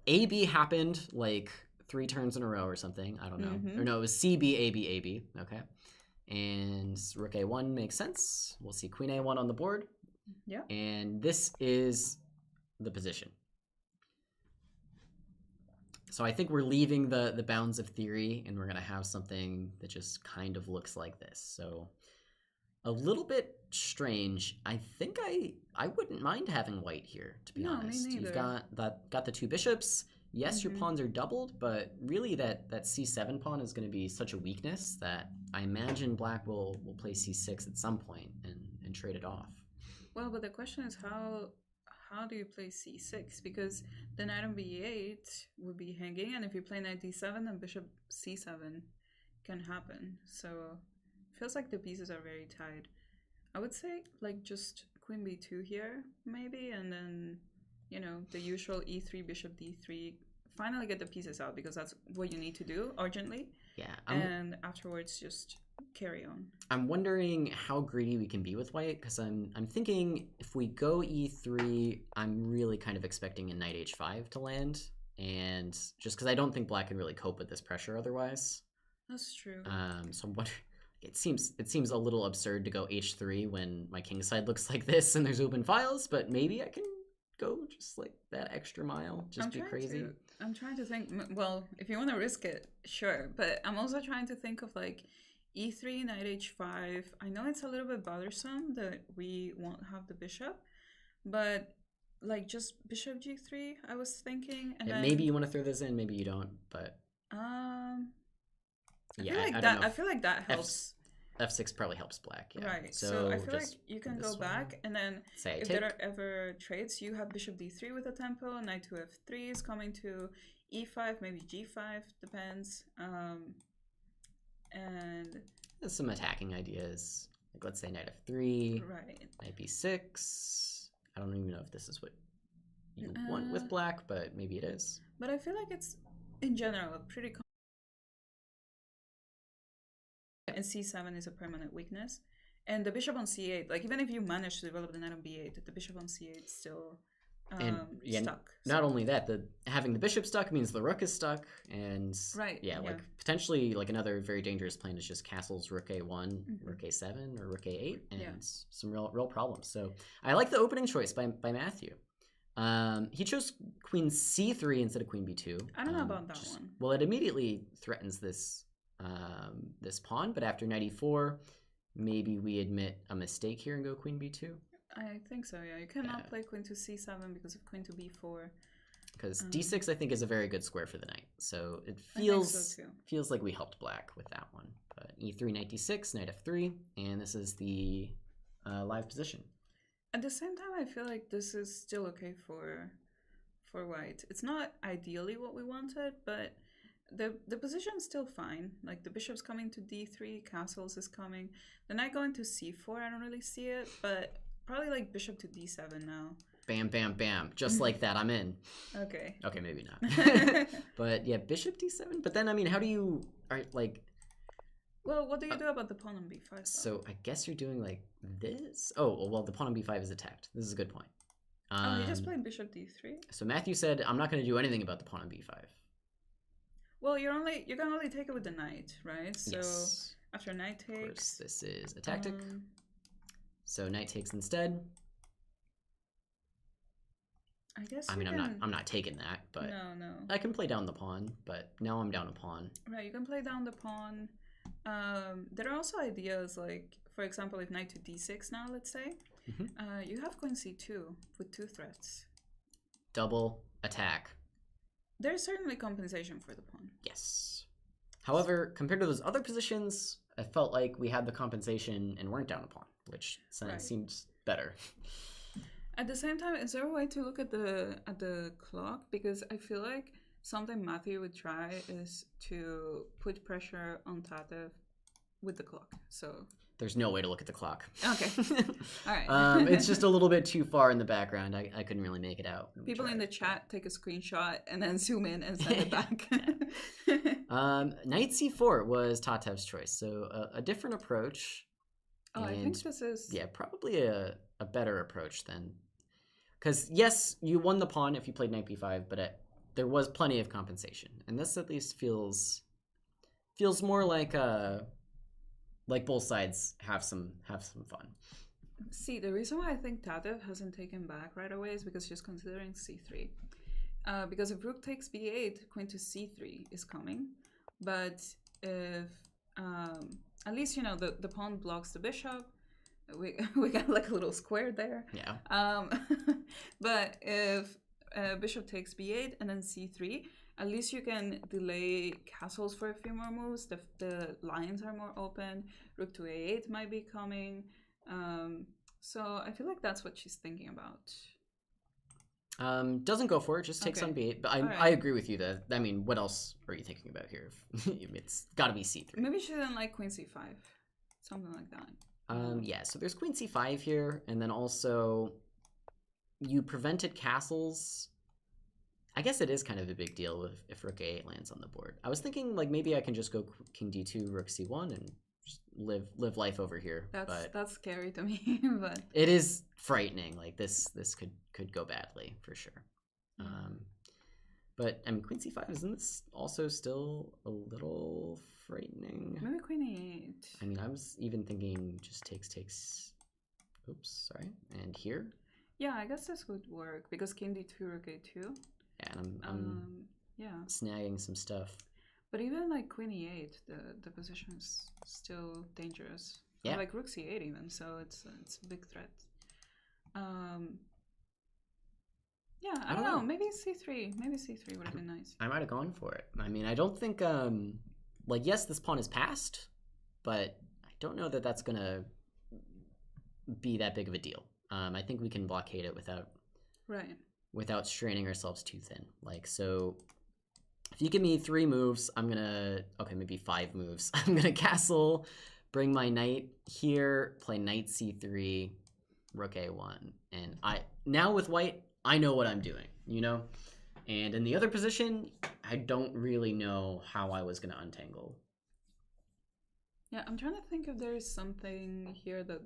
AB happened like 3 turns in a row or something. I don't know. Or no, it was CB, AB, AB. Okay. And rook A1 makes sense. We'll see queen A1 on the board.
Yeah.
And this is the position. So I think we're leaving the bounds of theory, and we're going to have something that just kind of looks like this. So a little bit strange. I think I wouldn't mind having white here, to be honest.
Me neither.
You've got the 2 bishops. Yes, your pawns are doubled, but really that c7 pawn is going to be such a weakness that I imagine black will play c6 at some point and trade it off.
Well, but the question is how do you play c6? Because the knight on b8 would be hanging, and if you play knight d7, then bishop c7 can happen. So it feels like the pieces are very tied. I would say like just queen b2 here maybe, and then the usual e3, bishop d3, finally get the pieces out, because that's what you need to do urgently.
Yeah.
And afterwards just carry on.
I'm wondering how greedy we can be with white, because I'm thinking if we go e3, I'm really kind of expecting a knight h5 to land, and just because I don't think black can really cope with this pressure otherwise.
That's true.
So I'm wondering, it seems a little absurd to go h3 when my king side looks like this and there's open files, but maybe I can go just like that extra mile, just be crazy.
I'm trying to think, well, if you want to risk it, sure, but I'm also trying to think of like e3, knight h5. I know it's a little bit bothersome that we won't have the bishop, but like just bishop g3 I was thinking, and then,
maybe you want to throw this in, maybe you don't, but
I feel like that helps.
F6 probably helps black, yeah.
Right, so I feel like you can go back, and then if there are ever trades, you have bishop d3 with a tempo, knight to f3 is coming to e5, maybe g5, depends. And
there's some attacking ideas, like let's say knight f3,
right,
knight b6. I don't even know if this is what you want with black, but maybe it is.
But I feel like it's, in general, a pretty... And c7 is a permanent weakness. And the bishop on c8, like even if you manage to develop the knight on b8, the bishop on c8 still stuck.
Not only that, having the bishop stuck means the rook is stuck, and like potentially like another very dangerous plan is just castles rook a1, rook a7, or rook a8, and some real problems. So I like the opening choice by Matthew. He chose queen c3 instead of queen b2.
I don't know about that one.
Well, it immediately threatens this this pawn, but after knight e4, maybe we admit a mistake here and go queen b2.
I think so, yeah. You cannot play queen to c7 because of queen to b4.
Because d6, I think, is a very good square for the knight. So it feels like we helped black with that one. But e3, knight d6, knight f3, and this is the live position.
At the same time, I feel like this is still okay for white. It's not ideally what we wanted, but the position's still fine. Like the bishop's coming to d3, castles is coming. The knight going to c4, I don't really see it, but probably like bishop to d7 now.
Bam, bam, bam. Just like that, I'm in.
Okay.
Okay, maybe not. But yeah, bishop d7. But then, I mean, how do you...
Well, what do you do about the pawn on b5? Though?
So I guess you're doing like this. Oh, well, the pawn on b5 is attacked. This is a good point.
You just played bishop d3?
So Matthew said, I'm not going to do anything about the pawn on b5.
Well, you can only take it with the knight, right? So yes. After knight takes...
Of course, this is a tactic. So knight takes instead.
I guess.
I mean, I'm not taking that, but
no.
I can play down the pawn. But now I'm down a pawn.
Right, you can play down the pawn. There are also ideas like, for example, if knight to d6 now, let's say, you have queen c2 with 2 threats.
Double attack.
There's certainly compensation for the pawn.
Yes. However, compared to those other positions, I felt like we had the compensation and weren't down a pawn, which seems better.
At the same time, is there a way to look at the clock? Because I feel like something Matthew would try is to put pressure on Tatev with the clock. So
there's no way to look at the clock.
Okay. All right.
It's just a little bit too far in the background. I couldn't really make it out.
People in the chat take a screenshot and then zoom in and send it back.
Knight c4 was Tatev's choice. So a different approach.
Oh, I think this is...
Yeah, probably a better approach then. Because, yes, you won the pawn if you played knight b5, but there was plenty of compensation. And this at least feels more like both sides have some fun.
See, the reason why I think Tatev hasn't taken back right away is because she's considering c3. Because if rook takes b8, queen to c3 is coming. But if at least, you know, the pawn blocks the bishop, we got like a little square there.
Yeah.
But if bishop takes b8 and then c3, at least you can delay castles for a few more moves. The lines are more open. Rook to a8 might be coming. So I feel like that's what she's thinking about.
Doesn't go for it, just takes on b8. But I agree with you that, I mean, what else are you thinking about here? It's got to be c3.
Maybe she didn't like queen c5. Something like that.
Yeah, so there's queen c5 here, and then also you prevented castles. I guess it is kind of a big deal if rook a8 lands on the board. I was thinking like maybe I can just go king d2, rook c1, and just live life over here.
That's scary to me, but
it is frightening. Like this could go badly for sure. But I mean, queen c5, isn't this also still a little frightening?
Maybe queen a8.
I mean, I was even thinking just takes. Oops, sorry. And here.
Yeah, I guess this would work because king d2, rook a2.
Yeah, and I'm snagging some stuff.
But even like queen e8, the position is still dangerous.
Yeah.
Or like rook c8 even, so it's a big threat. Yeah, I don't know. Maybe c3. Maybe c3 would have been nice.
I might have gone for it. I mean, I don't think like yes, this pawn is passed, but I don't know that that's gonna be that big of a deal. I think we can blockade it without straining ourselves too thin. Like, so if you give me 3 moves, maybe 5 moves. I'm gonna castle, bring my knight here, play knight c3, rook a1, and now with white, I know what I'm doing, you know? And in the other position, I don't really know how I was gonna untangle.
Yeah, I'm trying to think if there is something here that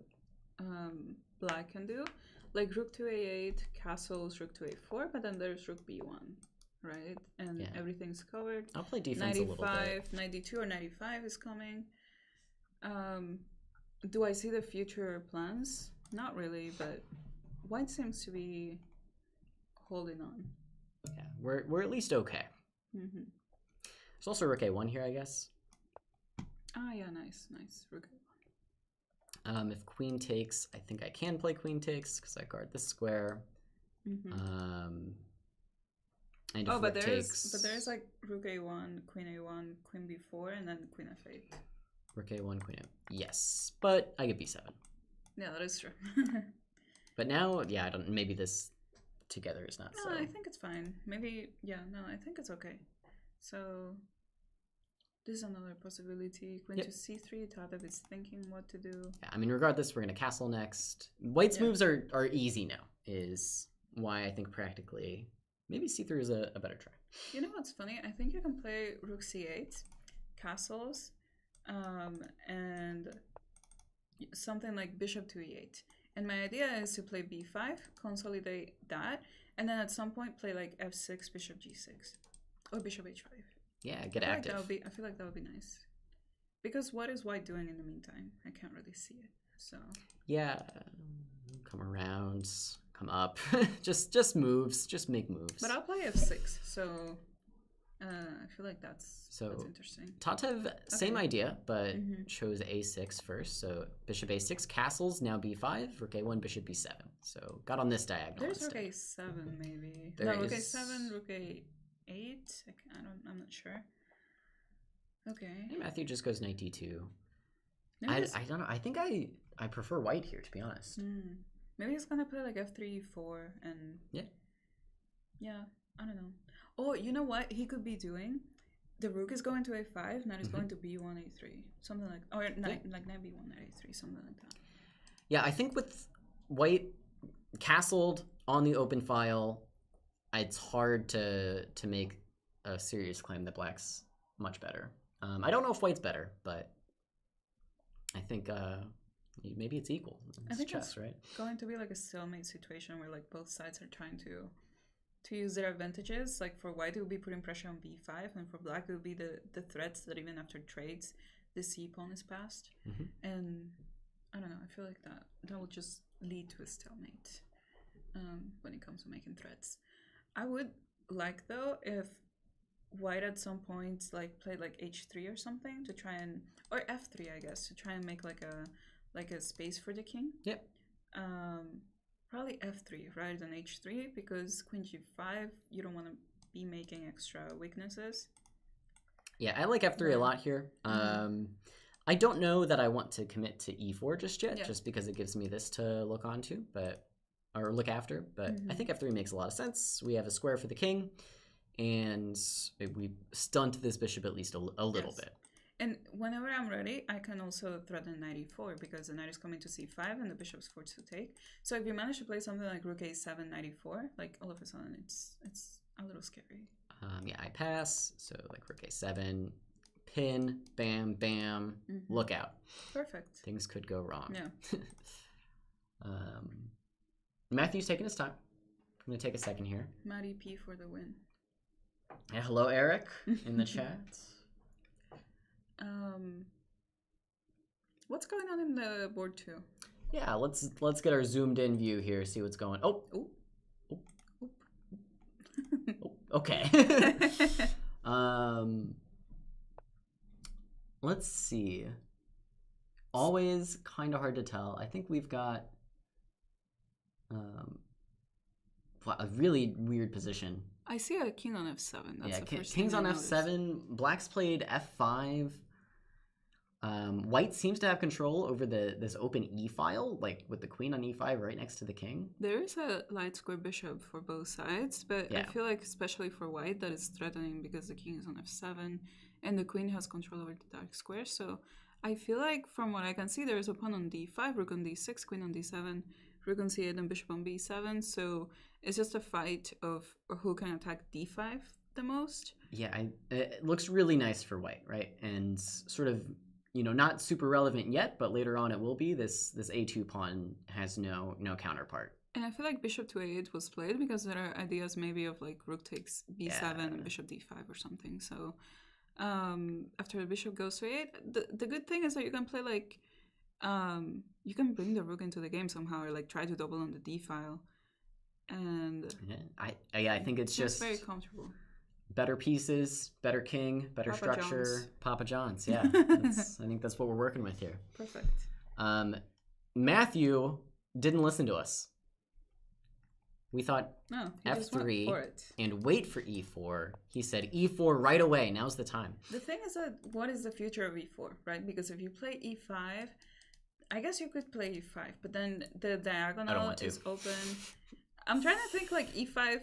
black can do. Like rook to a8, castles, rook to a4, but then there's rook b1, right? And everything's covered.
I'll play defense
95,
a little bit.
92 or 95 is coming. Do I see the future plans? Not really, but white seems to be holding on.
Yeah, we're at least okay.
Mm-hmm.
There's also rook a1 here, I guess.
Ah, yeah, nice. Rook
a1. If queen takes, I think I can play queen takes because I guard this square.
Mm-hmm.
And if
but there's like rook a1, queen b4, and then queen f8.
Rook a1, queen a1. Yes, but I get b7.
Yeah, that is true.
But now, yeah, I don't. Maybe this together is not so.
I think it's fine. Maybe, yeah, no, I think it's okay. So this is another possibility. Queen to c3. Tatev is thinking what to do.
Yeah, I mean, regardless, we're gonna castle next. White's moves are easy now. Is why I think practically maybe c3 is a better try.
You know what's funny? I think you can play rook c8, castles, and something like bishop to e8. And my idea is to play b5, consolidate that, and then at some point play like f6, bishop g6, or bishop h5.
Yeah, get active.
I feel like that would be nice. Because what is white doing in the meantime? I can't really see it. So
yeah, come around, come up, just moves, just make moves.
But I'll play f6. So I feel like that's interesting.
Tatev, same idea, but chose a6 first. So bishop a6, castles, now b5, rook a1, bishop b7. So got on this diagonal.
There's rook a7 maybe. Rook a7, rook a8. I'm not sure. Okay.
Hey, Matthew just goes knight d2. I don't know. I think I prefer white here, to be honest.
Maybe he's gonna play like f3, e4, and yeah, I don't know. Oh, you know what he could be doing? The rook is going to a5, knight is going to b1, a3, something like, or knight like knight b1, knight a3, something like that.
Yeah, I think with white castled on the open file, it's hard to make a serious claim that black's much better. I don't know if white's better, but I think maybe it's equal.
I think
chess, right?
Going to be like a stalemate situation where like both sides are trying to use their advantages. Like for white, it would be putting pressure on b5, and for black, it would be the threats that even after trades, the c pawn is passed. And I don't know. I feel like that will just lead to a stalemate when it comes to making threats. I would like though if white at some point like played like h3 or something to try and, or f3 I guess, to try and make like a space for the king.
Yep.
Probably f3 rather than h3 because queen g5 you don't want to be making extra weaknesses.
Yeah, I like f3 a lot here. I don't know that I want to commit to e4 just yet, just because it gives me this to look onto, or look after. But I think f3 makes a lot of sense. We have a square for the king, and we stunt this bishop at least a little bit.
And whenever I'm ready, I can also threaten knight e4 because the knight is coming to c5 and the bishop's forced to take. So if you manage to play something like rook a7, knight e4, like all of a sudden it's a little scary.
Yeah, I pass. So like rook a7, pin, bam, bam, look out.
Perfect.
Things could go wrong.
Yeah.
Matthew's taking his time. I'm going to take a second here.
Matty P for the win.
Yeah, hello, Eric, in the chat.
What's going on in the board too?
Yeah, let's get our zoomed in view here, see what's going. Oh, okay. Let's see. Always kind of hard to tell. I think we've got a really weird position.
I see a king on f7. That's the first
king's
thing
on f7. Black's played f5. White seems to have control over this open e file, like with the queen on e5 right next to the king.
There is a light square bishop for both sides, but I feel like especially for white that is threatening because the king is on f7 and the queen has control over the dark square. So I feel like from what I can see, there is a pawn on d5, rook on d6, queen on d7, rook on c8, and bishop on b7. So it's just a fight of who can attack d5 the most.
Yeah, it looks really nice for white, right? And sort of not super relevant yet, but later on it will be. This a2 pawn has no counterpart.
And I feel like bishop to a8 was played because there are ideas maybe of like rook takes b7 and bishop d5 or something. So after the bishop goes to a8, the good thing is that you can play like you can bring the rook into the game somehow, or like try to double on the d file. And
I think it's just
very comfortable.
Better pieces, better king, better
Papa
structure.
John's.
Papa John's, yeah. I think that's what we're working with here.
Perfect.
Matthew didn't listen to us. We thought
F3
and wait for e4. He said e4 right away. Now's the time.
The thing is that what is the future of e4, right? Because if you play e5, I guess you could play e5, but then the diagonal is open. I'm trying to think like e5,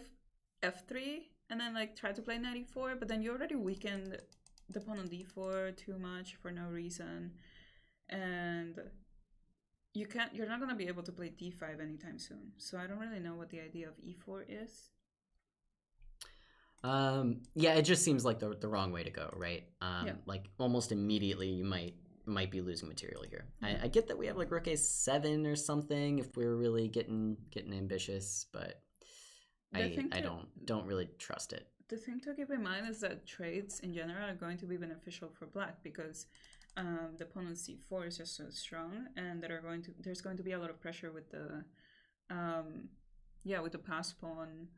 f3, and then like try to play knight e4, but then you already weakened the pawn on d4 too much for no reason, and you're not going to be able to play d5 anytime soon. So I don't really know what the idea of e4 is.
Yeah, it just seems like the wrong way to go, right? Like almost immediately you might be losing material here. I get that we have like rook a7 or something if we're really getting ambitious, but I don't really trust it.
The thing to keep in mind is that trades in general are going to be beneficial for black because the pawn on c4 is just so strong, and there's going to be a lot of pressure with the with the pass pawn,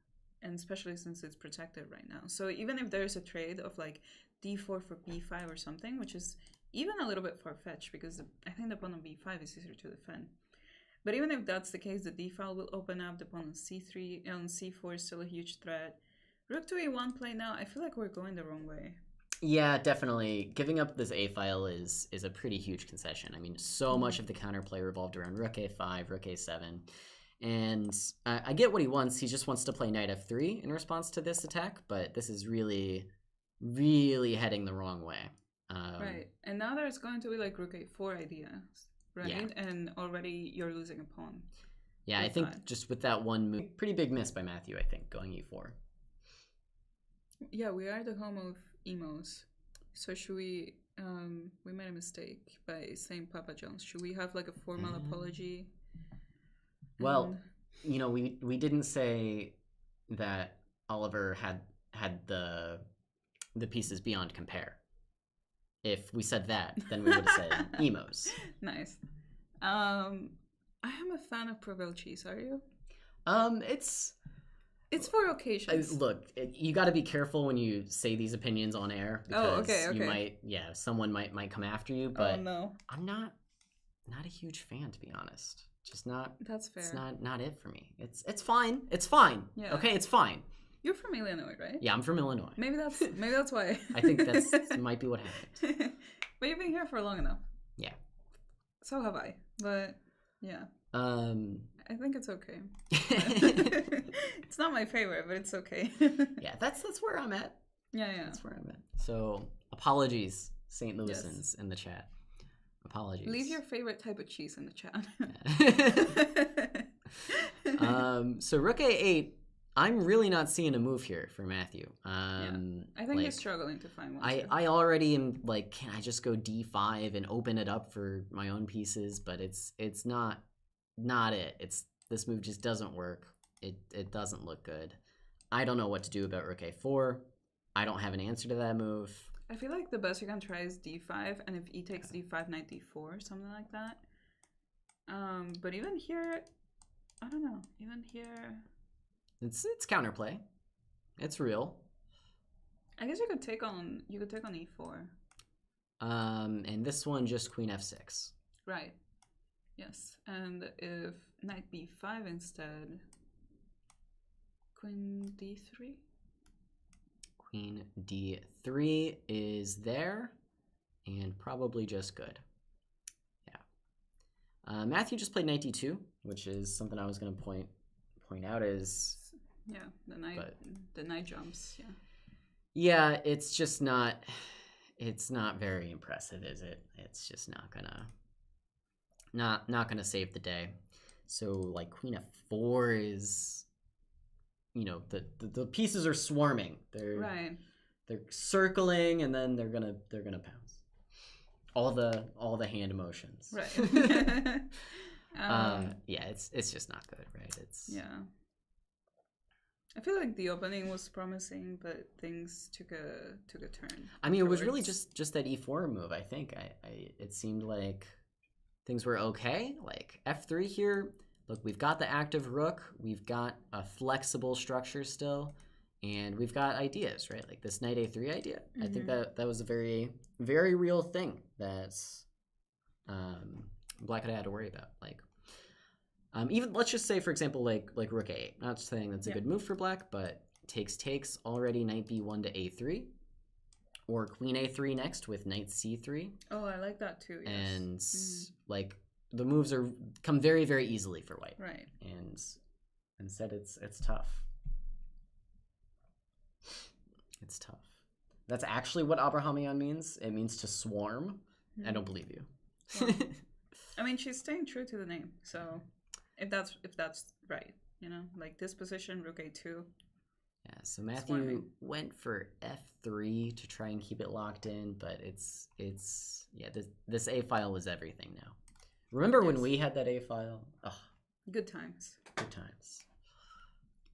and especially since it's protected right now. So even if there's a trade of like d4 for b5 or something, which is even a little bit far-fetched because I think the pawn on b5 is easier to defend. But even if that's the case, the d file will open up. The pawn on c3 and c4 is still a huge threat. Rook to a1 play now. I feel like we're going the wrong way.
Yeah, definitely. Giving up this a file is a pretty huge concession. I mean, so much of the counterplay revolved around rook a5, rook a7. And I get what he wants. He just wants to play knight f3 in response to this attack, but this is really, really heading the wrong way.
Right. And now there's going to be like rook a4 ideas, right? Yeah. And already you're losing a pawn.
Yeah, I think just with that one move, pretty big miss by Matthew, I think, going e4.
Yeah, we are the home of emos. So should we made a mistake by saying Papa John's. Should we have like a formal apology?
Well, we didn't say that Oliver had the pieces beyond compare. If we said that, then we would have said emos.
Nice. I am a fan of Provel cheese. Are you? It's for occasions.
Look, you got to be careful when you say these opinions on air because you might, someone might come after you. But
no.
I'm not a huge fan, to be honest. Just not.
That's fair.
It's not it for me. It's fine. It's fine. Yeah. Okay, it's fine.
You're from Illinois, right?
Yeah, I'm from Illinois.
Maybe that's why.
I think that might be what happened.
But you've been here for long enough.
Yeah.
So have I. But yeah. I think it's okay. It's not my favorite, but it's okay.
Yeah, that's where I'm at.
Yeah.
That's where I'm at. So apologies, St. Louisans in the chat. Apologies.
Leave your favorite type of cheese in the chat.
So rook a8. I'm really not seeing a move here for Matthew.
I think he's struggling to find one.
I already am like, can I just go d5 and open it up for my own pieces? But it's not it. This move just doesn't work. It doesn't look good. I don't know what to do about rook a4. I don't have an answer to that move.
I feel like the best you can try is d5, and if e takes d5, knight d4, something like that. But even here, I don't know. Even here,
it's counterplay. It's real.
I guess you could take on e4.
And this one just queen f6.
Right. Yes. And if knight b5 instead, queen d3.
Queen d3 is there, and probably just good. Yeah. Matthew just played knight d2, which is something I was going to point out as
the knight jumps. Yeah.
Yeah, it's just not. It's not very impressive, is it? It's just not gonna save the day. So like queen f4 is. The pieces are swarming. They're circling, and then they're gonna pounce. all the hand motions.
Right.
Yeah, it's just not good, right? It's
yeah. I feel like the opening was promising, but things took a turn.
I mean, it was really just that e4 move. I think it seemed like things were okay. Like f3 here. Look, we've got the active rook. We've got a flexible structure still, and we've got ideas, right? Like this knight a3 idea. I think that was a very, very real thing that Black had to worry about. Like, even let's just say, for example, like rook a8. Not saying that's a good move for Black, but takes already, knight b1 to a3, or queen a3 next with knight c3.
Oh, I like that too. Yes.
And like the moves come very, very easily for White.
Right.
And instead, it's tough. It's tough. That's actually what Abrahamayan means. It means to swarm. I don't believe you.
Well, I mean, she's staying true to the name, so if that's right, you know, like this position, rook a2.
Yeah, so Matthew went for f3 to try and keep it locked in, but it's yeah, this a file is everything now. Remember when we had that a file? Oh,
good times.
Good times.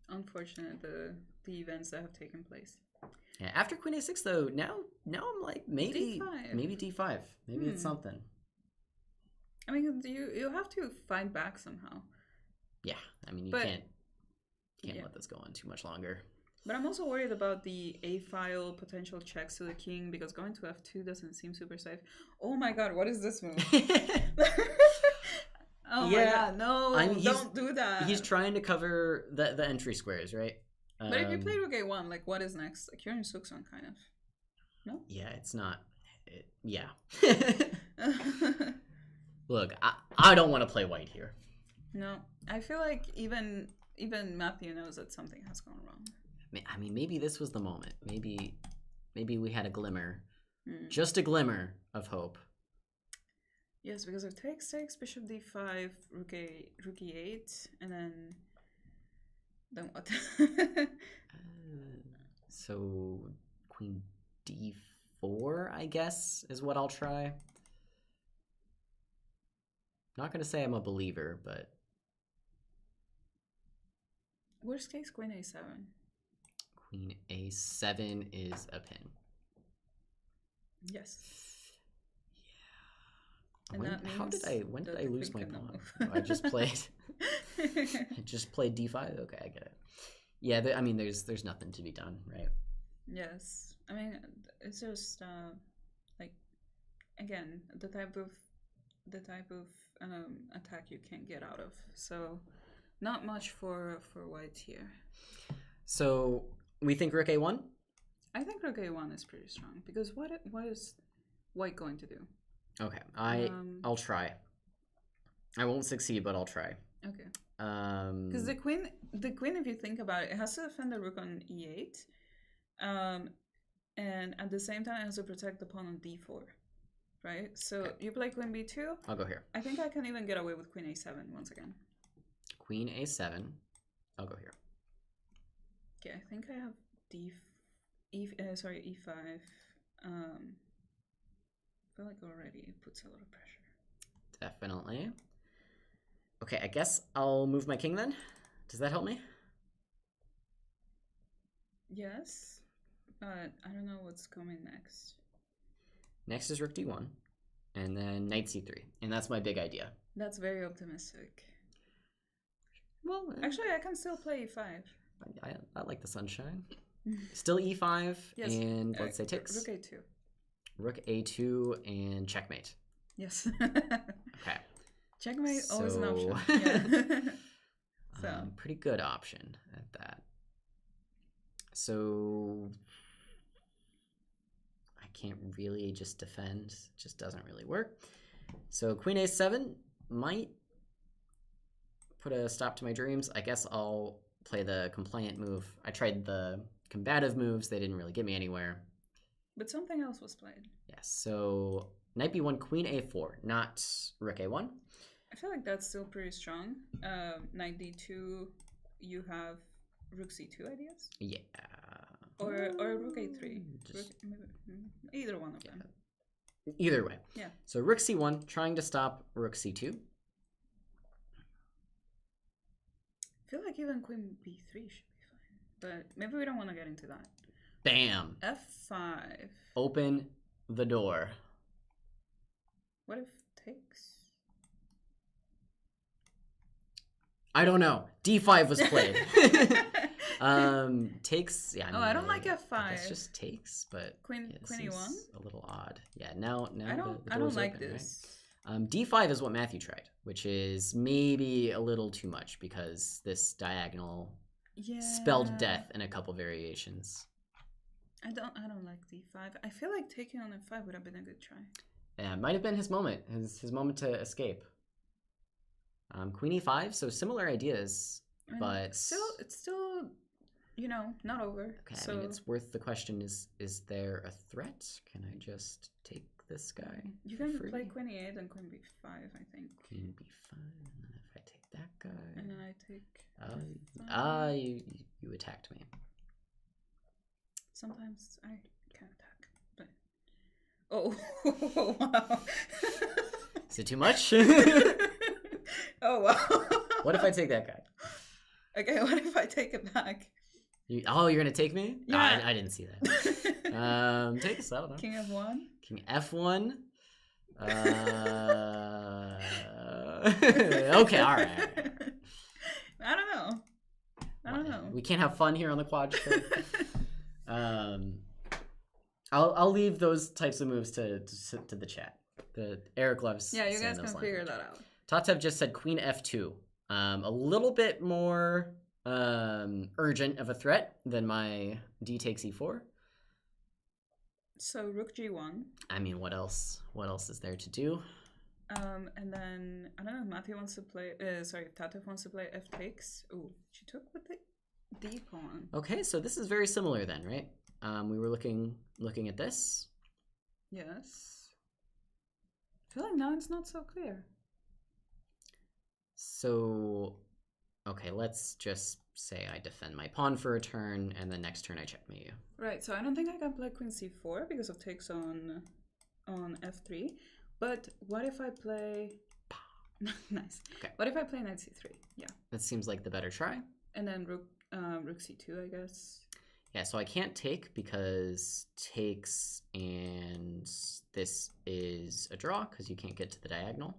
Unfortunate the events that have taken place.
Yeah, after queen a6 though, now I'm like maybe
D5.
Maybe d5. Maybe it's something.
I mean, you have to fight back somehow.
Yeah, I mean you can't let this go on too much longer.
But I'm also worried about the a file potential checks to the king, because going to f2 doesn't seem super safe. Oh my god, what is this move? Oh my god, no, don't do that.
He's trying to cover the entry squares, right?
But if you play rook a1, like what is next? Like you're in Suksan kind of. No?
Yeah, it's not. Yeah. Look, I don't want to play White here.
No, I feel like even Matthew knows that something has gone wrong.
I mean, maybe this was the moment. Maybe we had a glimmer, just a glimmer of hope.
Yes, because if takes, bishop d5, rook e8, and then what?
So queen d4, I guess, is what I'll try. Not gonna say I'm a believer, but
worst case, queen a7.
Queen a7 is a pin.
Yes.
Yeah. When did I lose my pawn? I just played. I just played d5. Okay, I get it. Yeah, I mean, there's nothing to be done, right?
Yes, I mean, it's just like, again, the type of attack you can't get out of. So, not much for White here.
So we think rook a1.
I think rook a1 is pretty strong, because what is White going to do?
Okay, I'll try. I won't succeed, but I'll try.
Okay. Because the queen, if you think about it, it has to defend the rook on e8, and at the same time it has to protect the pawn on d4, right? So you play queen b2.
I'll go here.
I think I can even get away with queen a7 once again.
Queen a7. I'll go here.
Okay, I think I have e5. I feel like already it puts a lot of pressure.
Definitely. Okay, I guess I'll move my king then. Does that help me?
Yes, but I don't know what's coming next.
Next is rook d1, and then knight c3, and that's my big idea.
That's very optimistic.
Well,
actually, I can still play e5.
I like the sunshine. Still e5, yes. And let's say takes.
Rook a2.
Rook a2 and checkmate.
Yes.
Okay.
Checkmate, always an option. Yeah. So
pretty good option at that. So I can't really just defend. It just doesn't really work. So queen a7 might put a stop to my dreams. I guess I'll play the compliant move. I tried the combative moves. They didn't really get me anywhere.
But something else was played.
Yes. So knight b1, queen a4, not rook a1.
I feel like that's still pretty strong. Knight d2, you have rook c2 ideas?
Yeah.
Or rook a3. Either one of them.
Either way.
Yeah.
So rook c1, trying to stop rook c2.
I feel like even queen b3 should be fine. But maybe we don't want to get into that.
Bam.
f5.
Open the door.
What if takes?
I don't know. d5 was played. Takes. Yeah.
I don't like f5.
That's just takes, but
queen e1.
A little odd. Yeah. Now
I don't like
open,
this.
Right? D5 is what Matthew tried, which is maybe a little too much because this diagonal spelled death in a couple variations.
I don't like d5. I feel like taking on f5 would have been a good try.
Yeah, it might have been his moment. His moment to escape. Queen e5. So similar ideas, but
it's still. Not over.
Okay,
so...
I mean, it's worth the question, is there a threat? Can I just take this guy?
You can play queen e8 and queen b5, I think.
Queen b5, and then if I take that guy...
And then I take...
you attacked me.
Sometimes I can attack, but... Oh, wow.
Is it too much?
Oh, wow.
What if I take that guy?
Okay, what if I take it back?
You're gonna take me?
Yeah.
No, I didn't see that. Take us, I don't know.
King f1?
King f1. Okay, all right.
I don't know.
We can't have fun here on the quad show. I'll leave those types of moves to the chat. The Eric loves.
Yeah, you guys can figure that out.
Tatev just said queen f2. A little bit more urgent of a threat than my d takes e4.
So rook g1.
I mean, what else? What else is there to do?
And then I don't know. Matthew wants to play. Tatev wants to play f takes. Ooh, she took with the d pawn.
Okay, so this is very similar then, right? We were looking at this.
Yes. I feel like now it's not so clear.
So, okay, let's just say I defend my pawn for a turn, and the next turn I checkmate you.
Right, so I don't think I can play queen c4 because of takes on f3. But what if I play... Nice.
Okay.
What if I play knight c3? Yeah.
That seems like the better try.
And then rook c2, I guess.
Yeah, so I can't take because takes and this is a draw because you can't get to the diagonal.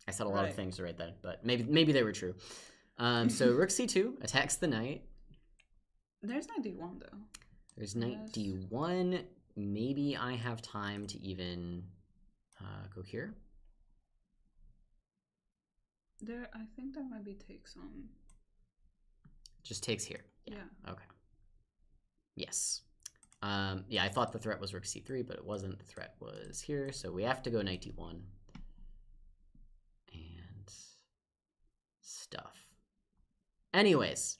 I said a lot of things right then, but maybe they were true. So rook c2 attacks the knight.
There's knight d1 though.
There's knight d1. Maybe I have time to even go here.
I think there might be takes on.
Just takes here.
Yeah.
Okay. Yes. Yeah, I thought the threat was rook c3, but it wasn't. The threat was here, so we have to go knight d1. And stuff. Anyways,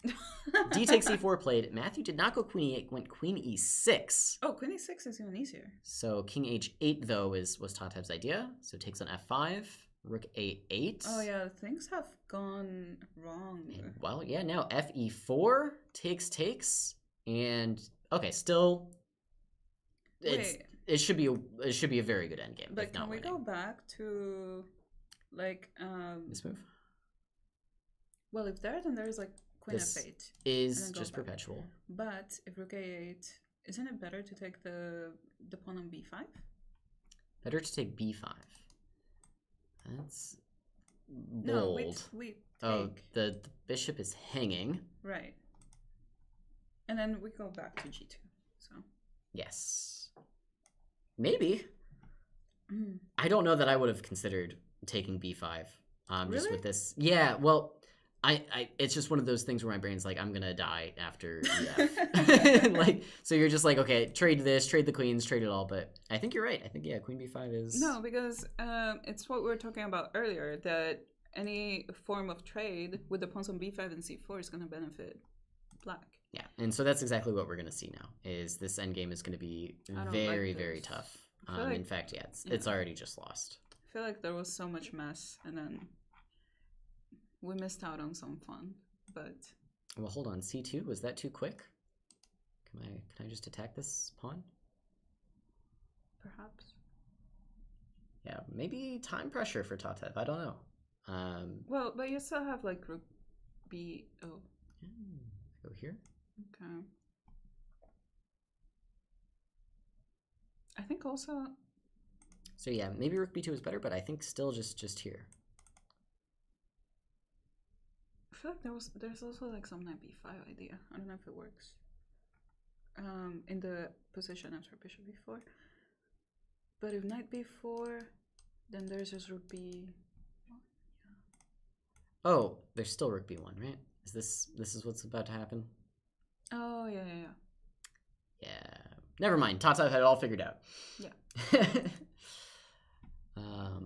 d takes e4 played. Matthew did not go queen e8, went queen e6.
Oh, queen e6 is even easier.
So king h8 though was Tatev's idea. So takes on f5, rook a8.
Oh yeah, things have gone wrong.
And, well, yeah, now fe4 takes, and okay, still, it should be a very good endgame.
But can we go back to like
this move?
Well, if there, then there's like queen f8
is just perpetual.
But if rook a8, isn't it better to take the pawn on b5?
Better to take b5. That's bold.
No, we take.
Oh, the bishop is hanging.
Right. And then we go back to g2. So.
Yes. Maybe.
Mm.
I don't know that I would have considered taking b5.
Really?
Just with this. Yeah, well, it's just one of those things where my brain's like, I'm gonna die after ef. Like, so you're just like, okay, trade this, trade the queens, trade it all. But I think you're right. I think, yeah, queen b5 is...
No, because it's what we were talking about earlier, that any form of trade with the pawns on b5 and c4 is going to benefit black.
Yeah, and so that's exactly what we're going to see now, is this endgame is going to be very, very tough. In fact, yeah, it's already just lost.
I feel like there was so much mess, and then we missed out on some fun, but...
Well, hold on, c2, was that too quick? Can I just attack this pawn?
perhaps.
Yeah, maybe time pressure for Tatev. I don't know.
Well, but you still have like rook b. Oh.
Go here.
Okay. I think also.
So yeah, maybe rook b2 is better, but I think still just here.
I feel like there's also like some knight b5 idea. I don't know if it works. In the position after bishop b4. But if knight b4, then there's just rook b1. Yeah.
Oh, there's still rook b1, right? This is what's about to happen?
Oh yeah.
Yeah. Never mind. Tatev had it all figured out.
Yeah.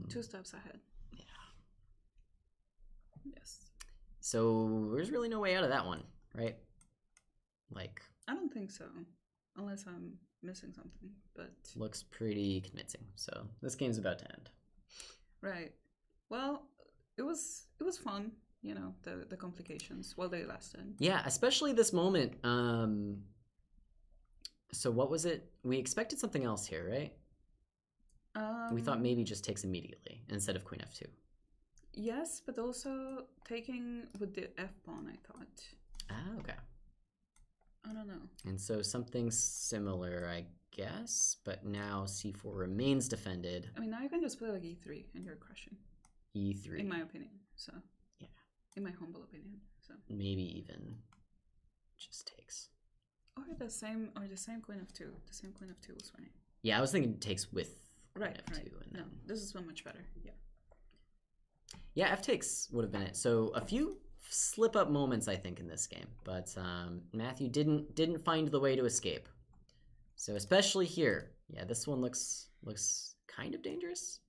2 steps ahead.
Yeah.
Yes.
So there's really no way out of that one, right? Like,
I don't think so, unless I'm missing something. But
looks pretty convincing. So this game's about to end.
Right. Well, it was fun. You know, the complications while they lasted.
Yeah, especially this moment. So what was it? We expected something else here, right? We thought maybe just takes immediately instead of queen f2.
Yes, but also taking with the f pawn, I thought.
Ah, okay.
I don't know.
And so something similar, I guess, but now c4 remains defended.
I mean, now you can just play like e3 and you're crushing.
E3.
In my opinion, so.
Yeah.
In my humble opinion, so.
Maybe even just takes.
Or the same queen of 2. The same queen of 2 was funny.
Yeah, I was thinking takes with
right,
f2.
right.
And
no,
then...
this is one much better. Yeah.
Yeah, f takes would have been it. So a few slip up moments, I think, in this game, but Matthew didn't find the way to escape. So especially here, yeah, this one looks kind of dangerous.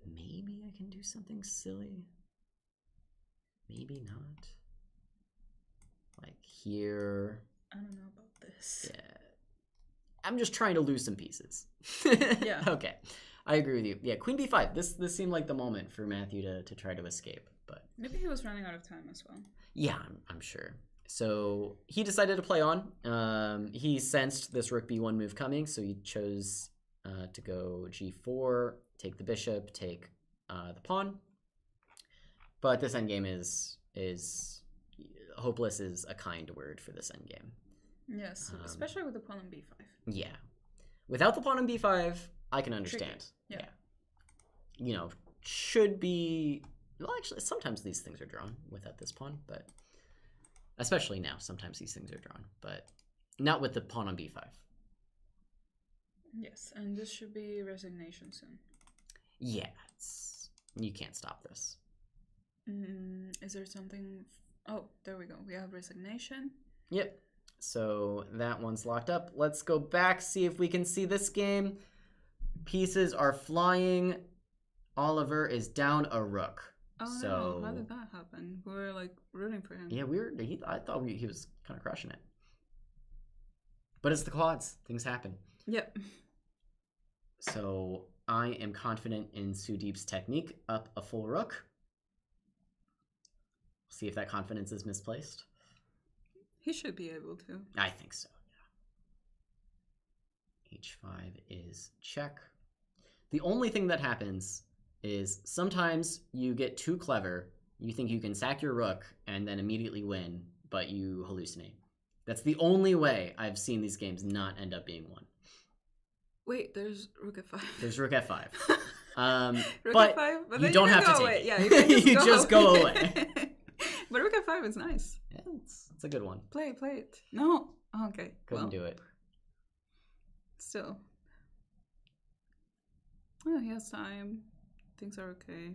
Maybe I can do something silly. Maybe not. Like here.
I don't know about this.
Yeah. I'm just trying to lose some pieces.
Yeah.
Okay. I agree with you. Yeah, queen b5. This seemed like the moment for Matthew to try to escape, but
maybe he was running out of time as well.
Yeah, I'm sure. So he decided to play on. He sensed this rook b1 move coming, so he chose to go g4, take the bishop, take the pawn. But this endgame is hopeless is a kind word for this endgame.
Yes, especially with the pawn on b5.
Yeah. Without the pawn on b5, I can understand.
Yeah.
You know, should be... Well, actually, sometimes these things are drawn without this pawn, but... Especially now, sometimes these things are drawn, but not with the pawn on b5.
Yes, and this should be resignation soon.
Yeah, you can't stop this.
Is there something... Oh, there we go. We have resignation.
Yep. So that one's locked up. Let's go back, see if we can see this game. Pieces are flying. Oliver is down a rook.
Oh
so...
no, how did that happen? We were like rooting for him.
Yeah, I thought he was kind of crushing it. But it's the quads. Things happen.
Yep.
So I am confident in Sudeep's technique. Up a full rook. See if that confidence is misplaced.
He should be able to.
I think so, yeah. h5 is check. The only thing that happens is sometimes you get too clever. You think you can sack your rook and then immediately win, but you hallucinate. That's the only way I've seen these games not end up being won.
Wait, there's rook f5.
There's rook f5.
Rook
but
f5, but
you don't have to take
away.
it.
Yeah, you
just go away.
But rook f5 is nice.
Yeah, it's a good one.
Play it. No. Oh, okay.
Couldn't do it.
Still. Oh, he has time. Things are okay.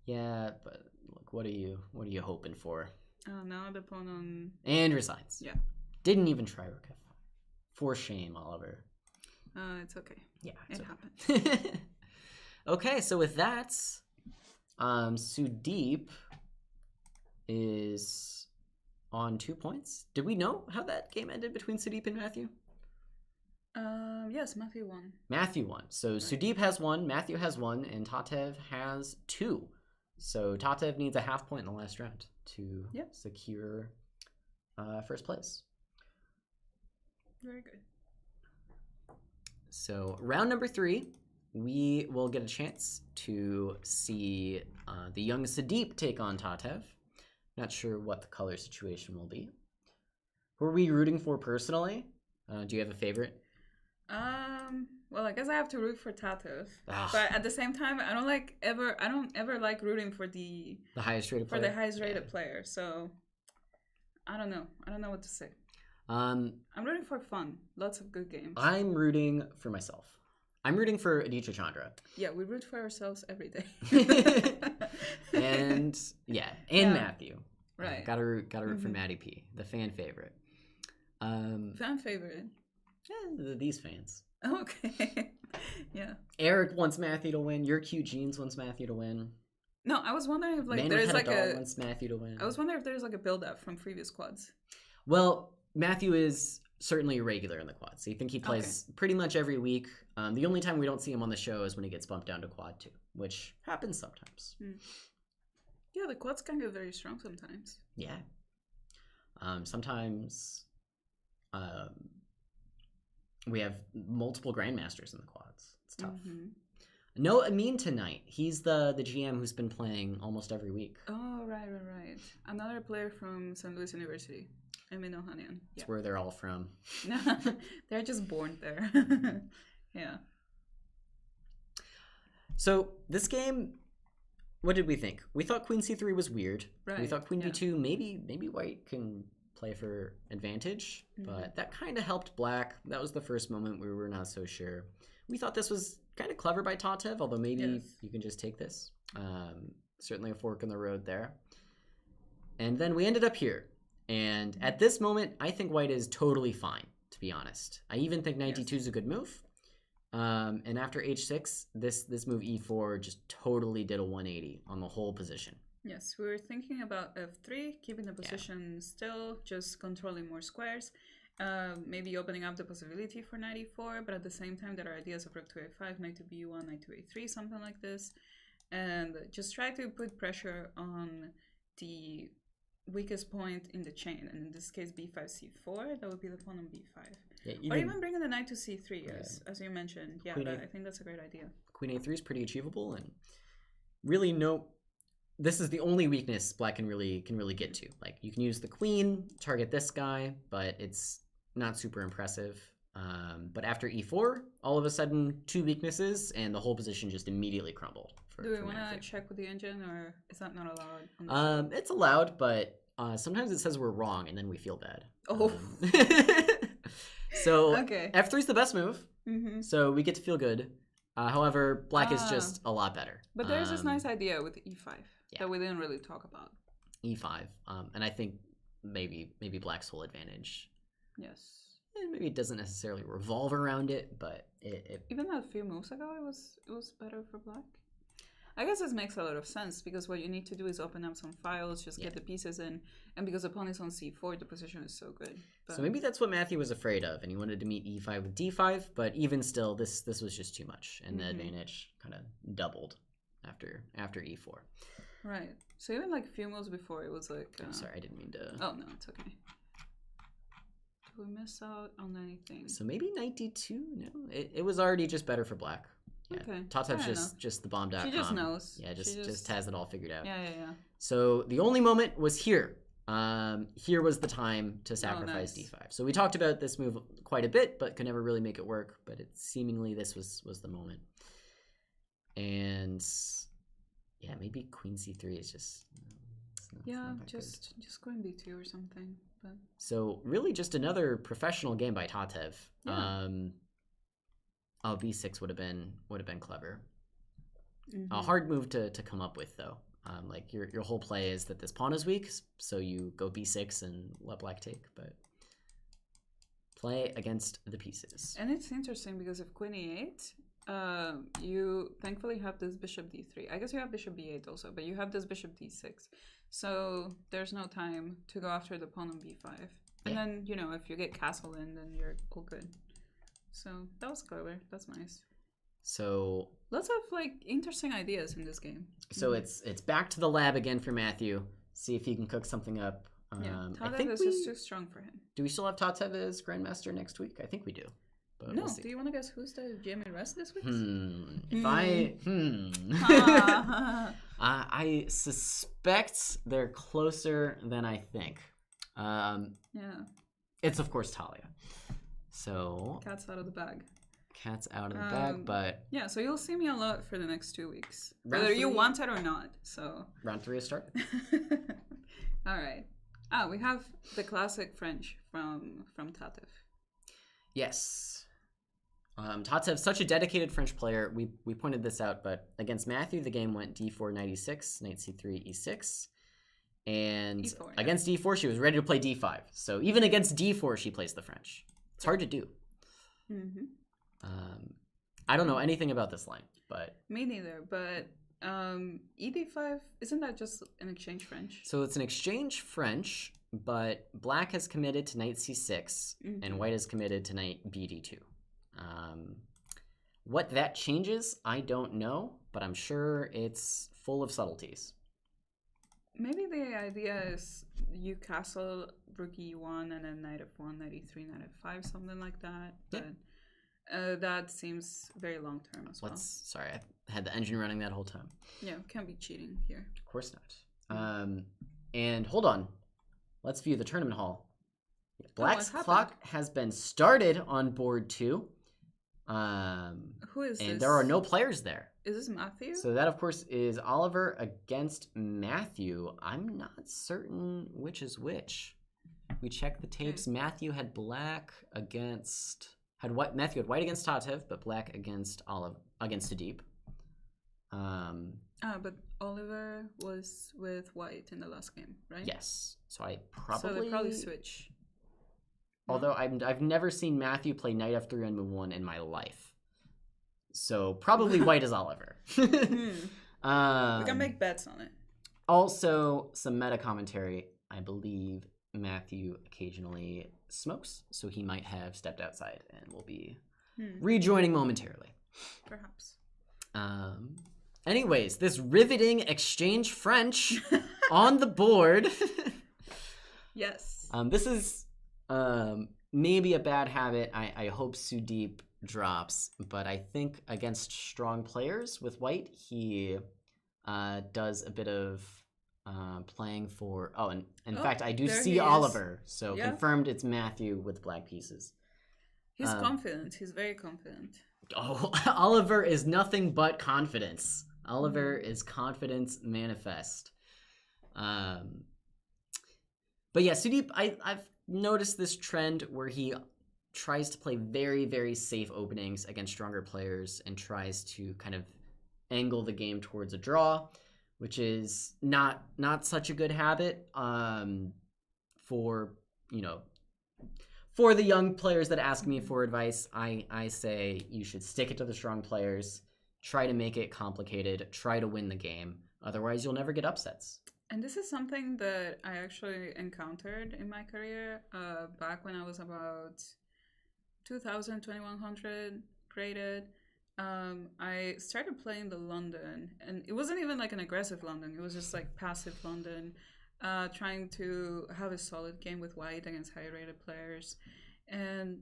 Yeah, but look, what are you hoping for?
Now the pawn on...
And resigns.
Yeah.
Didn't even try rook f5. For shame, Oliver.
It's okay.
Yeah,
it
okay.
happened.
Okay, so with that, Sudeep is on 2 points. Did we know how that game ended between Sudeep and Matthew?
Yes, Matthew won.
Matthew won. So right. Sudeep has 1, Matthew has 1, and Tatev has 2. So Tatev needs a half point in the last round to secure first place.
Very good.
So round number 3, we will get a chance to see the young Sudeep take on Tatev. Not sure what the color situation will be. Who are we rooting for personally? Do you have a favorite?
Well, I guess I have to root for Tatev, but at the same time, I don't ever like rooting for the
highest rated player.
For the highest rated player. So I don't know. I don't know what to say. I'm rooting for fun. Lots of good games.
I'm rooting for myself. I'm rooting for Aditya Chandra.
Yeah, we root for ourselves every day.
and Matthew.
Right.
Gotta root for Matty P, the fan favorite.
Fan favorite.
Yeah, these fans.
Okay. Yeah.
Eric wants Matthew to win. Your cute jeans wants Matthew to win.
No, I was wondering if
there's like wants Matthew to win.
I was wondering if there's like a build up from previous quads.
Well, Matthew is certainly a regular in the quad, so you think he plays pretty much every week. The only time we don't see him on the show is when he gets bumped down to quad 2, which happens sometimes.
Yeah, the quads can get very strong sometimes.
Yeah. Sometimes we have multiple grandmasters in the quads. It's tough. No Amin tonight. He's the GM who's been playing almost every week.
Oh, right. Another player from St. Louis University. Amin Ohanian.
That's where they're all from.
They're just born there. Yeah.
So this game, what did we think? We thought Queen C3 was weird.
Right.
We thought Queen D2, maybe White can play for advantage, but that kind of helped Black. That was the first moment we were not so sure. We thought this was kind of clever by Tatev, although maybe you can just take this. Certainly a fork in the road there. And then we ended up here. And at this moment, I think White is totally fine, to be honest. I even think knight d2 is a good move. And after h6, this move e4 just totally did a 180 on the whole position.
Yes, we were thinking about f3, keeping the position still, just controlling more squares. Maybe opening up the possibility for knight e4, but at the same time, there are ideas of rook to a5, knight to b1, knight to a3, something like this. And just try to put pressure on the weakest point in the chain, and in this case b5 c4, that would be the pawn on b5. Yeah, or even bringing the knight to c3, as you mentioned. Yeah, I think that's a great idea.
Queen a3 is pretty achievable, and really this is the only weakness Black can really get to. Like, you can use the queen, target this guy, but it's not super impressive. But after e4, all of a sudden 2 weaknesses, and the whole position just immediately crumbled.
Do we want to check with the engine, or is that not allowed on the show?
It's allowed, but sometimes it says we're wrong, and then we feel bad.
Oh.
So f3 is the best move, so we get to feel good. However, Black is just a lot better.
But there's this nice idea with e5 that we didn't really talk about.
E5, and I think maybe Black's whole advantage.
Yes.
Maybe it doesn't necessarily revolve around it, but it
even a few moves ago, it was better for Black. I guess this makes a lot of sense, because what you need to do is open up some files, just get the pieces in, and because the pawn is on c4, the position is so good. But...
So maybe that's what Matthew was afraid of, and he wanted to meet e5 with d5, but even still, this was just too much, and the advantage kind of doubled after e4.
Right. So even like a few moves before, it was like...
I'm sorry, I didn't mean to...
Oh, no, it's okay. Did we miss out on anything?
So maybe knight d2? No, it was already just better for Black. Yeah.
Okay.
Tatev's just the bomb.com.
She just knows.
Yeah, just has it all figured out.
Yeah.
So the only moment was here. Here was the time to sacrifice d5. So we talked about this move quite a bit, but could never really make it work. But seemingly this was the moment. And yeah, maybe queen c3 is just...
just queen b2 or something. But...
So really just another professional game by Tatev. Yeah. B6 would have been clever. A hard move to come up with, though. Like your whole play is that this pawn is weak, so you go b6 and let Black take, but play against the pieces.
And it's interesting because if queen e8, you thankfully have this bishop d3. I guess you have bishop b8 also, but you have this bishop d6. So there's no time to go after the pawn on b5. And then, if you get castle in, then you're all good. So that was clever. That's nice.
So
lots of interesting ideas in this game.
So it's back to the lab again for Matthew. See if he can cook something up.
Tatev is just too strong for him.
Do we still have Tatev as Grandmaster next week? I think we do. But
No,
we'll see.
do you want to guess who's the GM in rest this week?
I suspect they're closer than I think.
Yeah.
It's of course Thalia. So
Cat's out of the bag.
Cat's out of the bag, but
yeah. So you'll see me a lot for the next 2 weeks,
Round
whether you
three-
want it or not. So
round 3 is started.
all right. We have the classic French from Tatev.
Yes. Tatev, such a dedicated French player. We pointed this out, but against Matthew, the game went d4, knight e6, knight c3, e6. And
E4, yeah.
against d4, she was ready to play d5. So even against d4, she plays the French. It's hard to do.
Mm-hmm.
I don't know anything about this line, but...
Me neither, but ED5, isn't that just an exchange French?
So it's an exchange French, but black has committed to knight c6, and white has committed to knight bd2. What that changes, I don't know, but I'm sure it's full of subtleties.
Maybe the idea is you castle rook e1 and then knight f1, knight e3, knight f5, something like that. But that seems very long term as well.
Sorry, I had the engine running that whole time.
Yeah, can't be cheating here.
Of course not. And hold on. Let's view the tournament hall. Black's clock has been started on board 2.
Who is this?
And there are no players there.
Is this Matthew?
So that, of course, is Oliver against Matthew. I'm not certain which is which. We check the tapes. Okay. Matthew had black against... Matthew had white against Tatev, but black against Sudeep.
But Oliver was with white in the last game, right?
Yes. So they
probably switch.
Although I've never seen Matthew play knight f3 on move 1 in my life. So probably white is Oliver.
We can make bets on it.
Also, some meta commentary. I believe Matthew occasionally smokes, so he might have stepped outside and will be rejoining momentarily.
Perhaps.
Anyways, this riveting exchange French on the board.
Yes.
This is maybe a bad habit. I hope Sudeep drops, but I think against strong players with white, he does a bit of playing for... Oh, and in fact, I do see Oliver, so confirmed it's Matthew with black pieces.
He's confident. He's very confident.
Oh, Oliver is nothing but confidence. Oliver is confidence manifest. But yeah, Sudeep, I've noticed this trend where he tries to play very, very safe openings against stronger players and tries to kind of angle the game towards a draw, which is not such a good habit for the young players that ask me for advice. I say you should stick it to the strong players, try to make it complicated, try to win the game. Otherwise, you'll never get upsets.
And this is something that I actually encountered in my career back when I was about 2,000, 2,100 graded. I started playing the London, and it wasn't even like an aggressive London. It was just like passive London, trying to have a solid game with white against high-rated players. And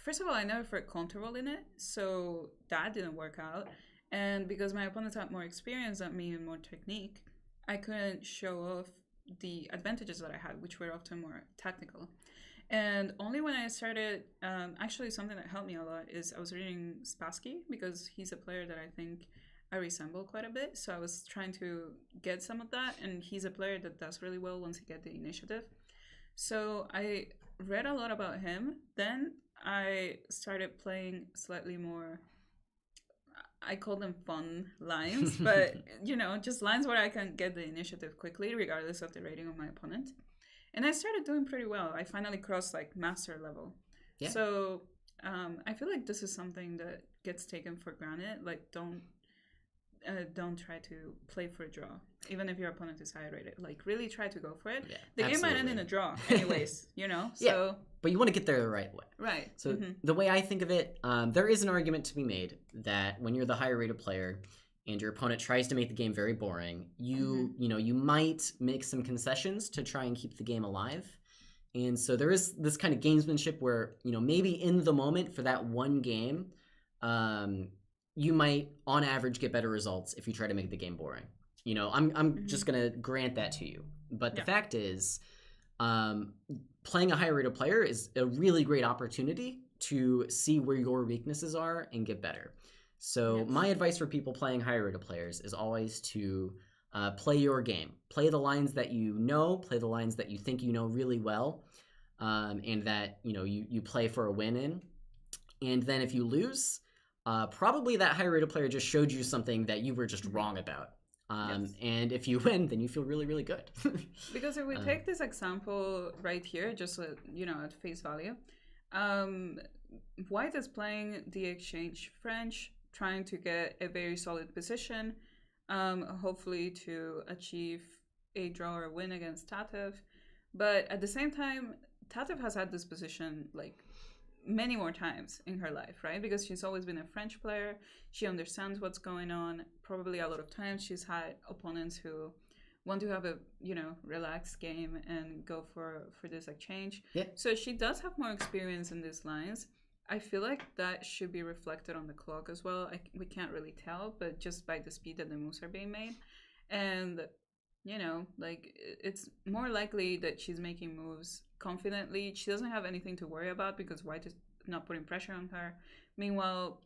first of all, I never felt comfortable in it, so that didn't work out. And because my opponents had more experience than me and more technique, I couldn't show off the advantages that I had, which were often more tactical. And only when I started, actually something that helped me a lot is I was reading Spassky, because he's a player that I think I resemble quite a bit. So I was trying to get some of that, and he's a player that does really well once he gets the initiative. So I read a lot about him. Then I started playing slightly more, I call them fun lines, but just lines where I can get the initiative quickly, regardless of the rating of my opponent. And I started doing pretty well. I finally crossed like master level. Yeah. So I feel like this is something that gets taken for granted. Like don't try to play for a draw, even if your opponent is high rated. Like really try to go for it. Yeah, the game might end in a draw, anyways. So
yeah, but you want to get there the right way.
Right.
So the way I think of it, there is an argument to be made that when you're the higher rated player and your opponent tries to make the game very boring, you might make some concessions to try and keep the game alive. And so there is this kind of gamesmanship where, maybe in the moment for that one game, you might, on average, get better results if you try to make the game boring. I'm just going to grant that to you. But the fact is, playing a higher rated player is a really great opportunity to see where your weaknesses are and get better. So my advice for people playing higher rated players is always to play your game. Play the lines that you know, play the lines that you think you know really well, and that you play for a win in. And then if you lose, probably that higher rated player just showed you something that you were just wrong about. And if you win, then you feel really, really good.
Because if we take this example right here, just at face value, White is playing the exchange French, trying to get a very solid position, hopefully to achieve a draw or a win against Tatev. But at the same time, Tatev has had this position like many more times in her life, right? Because she's always been a French player. She understands what's going on. Probably a lot of times she's had opponents who want to have a relaxed game and go for this exchange. Yeah. So she does have more experience in these lines. I feel like that should be reflected on the clock as well. We can't really tell, but just by the speed that the moves are being made. And, it's more likely that she's making moves confidently. She doesn't have anything to worry about because White is not putting pressure on her. Meanwhile,